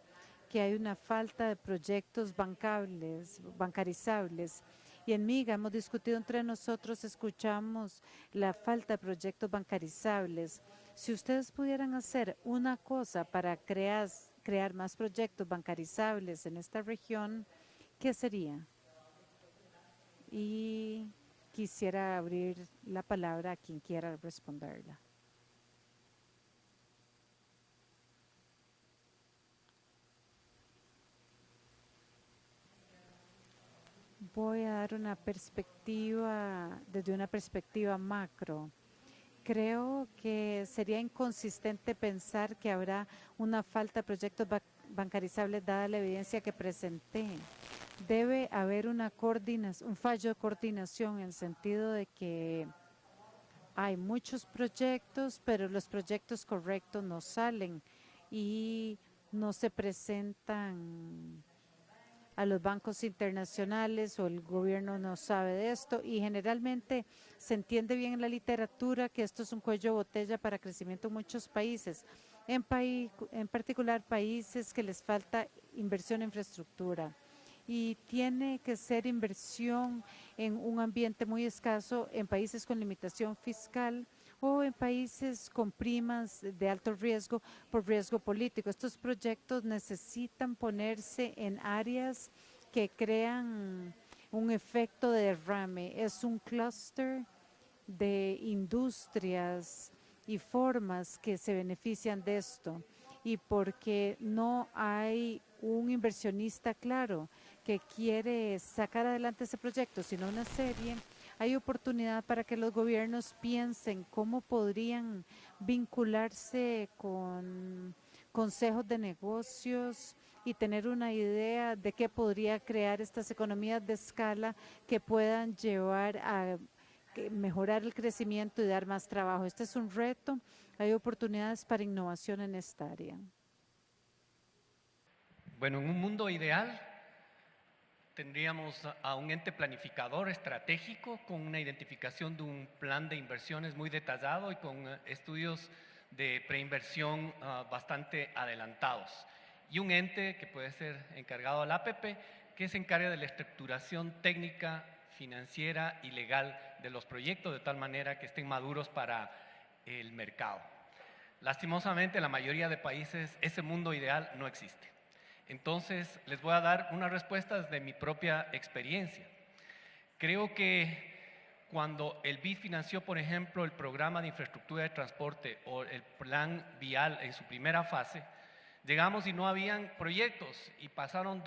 que hay una falta de proyectos bancarizables. Y en MIGA hemos discutido entre nosotros, escuchamos la falta de proyectos bancarizables. Si ustedes pudieran hacer una cosa para crear más proyectos bancarizables en esta región, ¿qué sería? Y quisiera abrir la palabra a quien quiera responderla. Voy a dar una perspectiva, desde una perspectiva macro. Creo que sería inconsistente pensar que habrá una falta de proyectos bancarizables dada la evidencia que presenté. Debe haber un fallo de coordinación, en el sentido de que hay muchos proyectos, pero los proyectos correctos no salen y no se presentan a los bancos internacionales, o el gobierno no sabe de esto, y generalmente se entiende bien en la literatura que esto es un cuello de botella para crecimiento en muchos países. en particular países que les falta inversión en infraestructura. Y tiene que ser inversión en un ambiente muy escaso en países con limitación fiscal o en países con primas de alto riesgo por riesgo político. Estos proyectos necesitan ponerse en áreas que crean un efecto de derrame. Es un clúster de industrias y formas que se benefician de esto. Y porque no hay un inversionista claro que quiere sacar adelante ese proyecto, sino una serie, hay oportunidad para que los gobiernos piensen cómo podrían vincularse con consejos de negocios y tener una idea de qué podría crear estas economías de escala que puedan llevar a mejorar el crecimiento y dar más trabajo. Este es un reto. Hay oportunidades para innovación en esta área. Bueno, en un mundo ideal tendríamos a un ente planificador estratégico con una identificación de un plan de inversiones muy detallado y con estudios de preinversión bastante adelantados. Y un ente que puede ser encargado al APP, que se encarga de la estructuración técnica, financiera y legal de los proyectos, de tal manera que estén maduros para el mercado. Lastimosamente, en la mayoría de países ese mundo ideal no existe. Entonces, les voy a dar unas respuestas de mi propia experiencia. Creo que cuando el BID financió, por ejemplo, el programa de infraestructura de transporte o el plan vial en su primera fase, llegamos y no habían proyectos y pasaron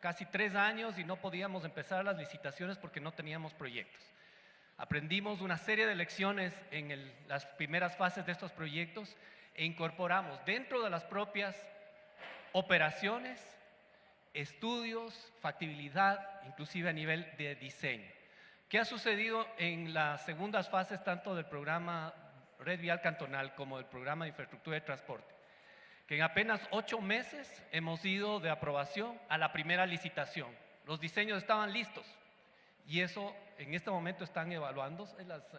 casi 3 años y no podíamos empezar las licitaciones porque no teníamos proyectos. Aprendimos una serie de lecciones en las primeras fases de estos proyectos e incorporamos dentro de las propias operaciones, estudios, factibilidad, inclusive a nivel de diseño. ¿Qué ha sucedido en las segundas fases tanto del programa Red Vial Cantonal como del programa de infraestructura de transporte? Que en apenas 8 meses hemos ido de aprobación a la primera licitación. Los diseños estaban listos y eso en este momento están evaluando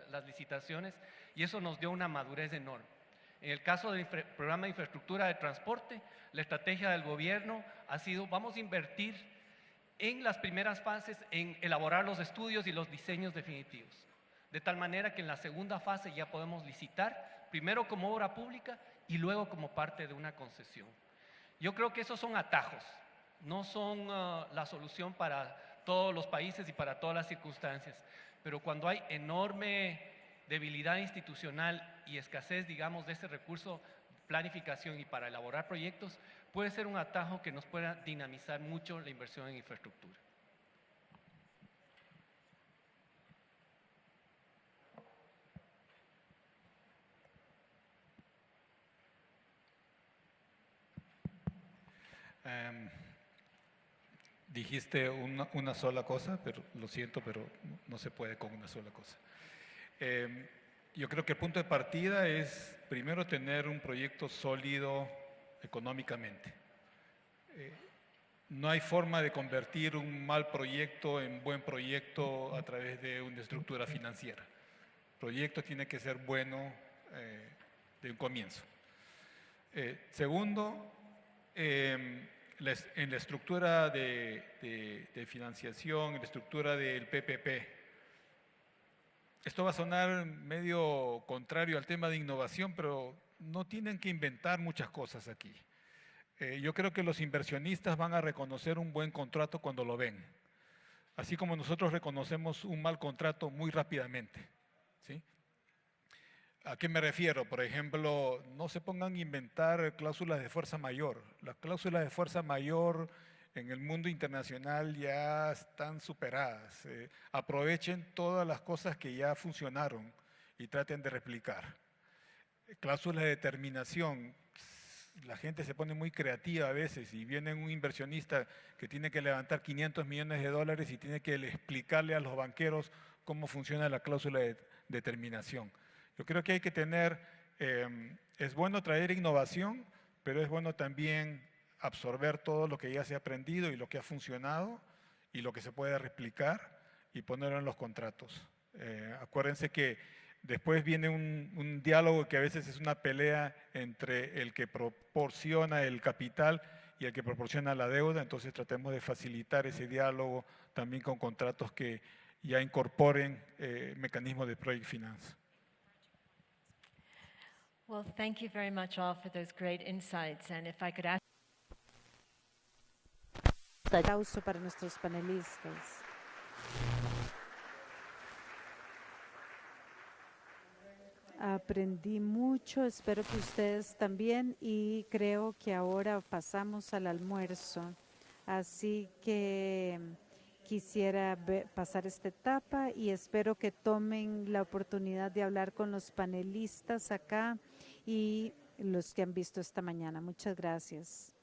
las licitaciones y eso nos dio una madurez enorme. En el caso del programa de infraestructura de transporte, la estrategia del gobierno ha sido, vamos a invertir en las primeras fases en elaborar los estudios y los diseños definitivos, de tal manera que en la segunda fase ya podemos licitar, primero como obra pública y luego como parte de una concesión. Yo creo que esos son atajos, no son la solución para todos los países y para todas las circunstancias, pero cuando hay enorme debilidad institucional y escasez, digamos, de ese recurso, planificación y para elaborar proyectos, puede ser un atajo que nos pueda dinamizar mucho la inversión en infraestructura. Dijiste una sola cosa, pero lo siento, pero no se puede con una sola cosa. Yo creo que el punto de partida es primero tener un proyecto sólido económicamente. No hay forma de convertir un mal proyecto en buen proyecto a través de una estructura financiera. El proyecto tiene que ser bueno de un comienzo. Segundo, en la estructura de financiación, en la estructura del PPP, esto va a sonar medio contrario al tema de innovación, pero no tienen que inventar muchas cosas aquí. Yo creo que los inversionistas van a reconocer un buen contrato cuando lo ven, así como nosotros reconocemos un mal contrato muy rápidamente, ¿sí? ¿A qué me refiero? Por ejemplo, no se pongan a inventar cláusulas de fuerza mayor. Las cláusulas de fuerza mayor en el mundo internacional ya están superadas. Aprovechen todas las cosas que ya funcionaron y traten de replicar. Cláusulas de determinación. La gente se pone muy creativa a veces y viene un inversionista que tiene que levantar 500 millones de dólares y tiene que explicarle a los banqueros cómo funciona la cláusula de determinación. Yo creo que hay que tener, es bueno traer innovación, pero es bueno también absorber todo lo que ya se ha aprendido y lo que ha funcionado y lo que se puede replicar y ponerlo en los contratos. Acuérdense que después viene un diálogo que a veces es una pelea entre el que proporciona el capital y el que proporciona la deuda, entonces tratemos de facilitar ese diálogo también con contratos que ya incorporen mecanismos de project finance. Well, thank you very much all for those great insights. And if I could ask Aplauso para nuestros panelistas. Aprendí mucho, espero que ustedes también, y creo que ahora pasamos al almuerzo. Así que quisiera pasar esta etapa y espero que tomen la oportunidad de hablar con los panelistas acá y los que han visto esta mañana. Muchas gracias.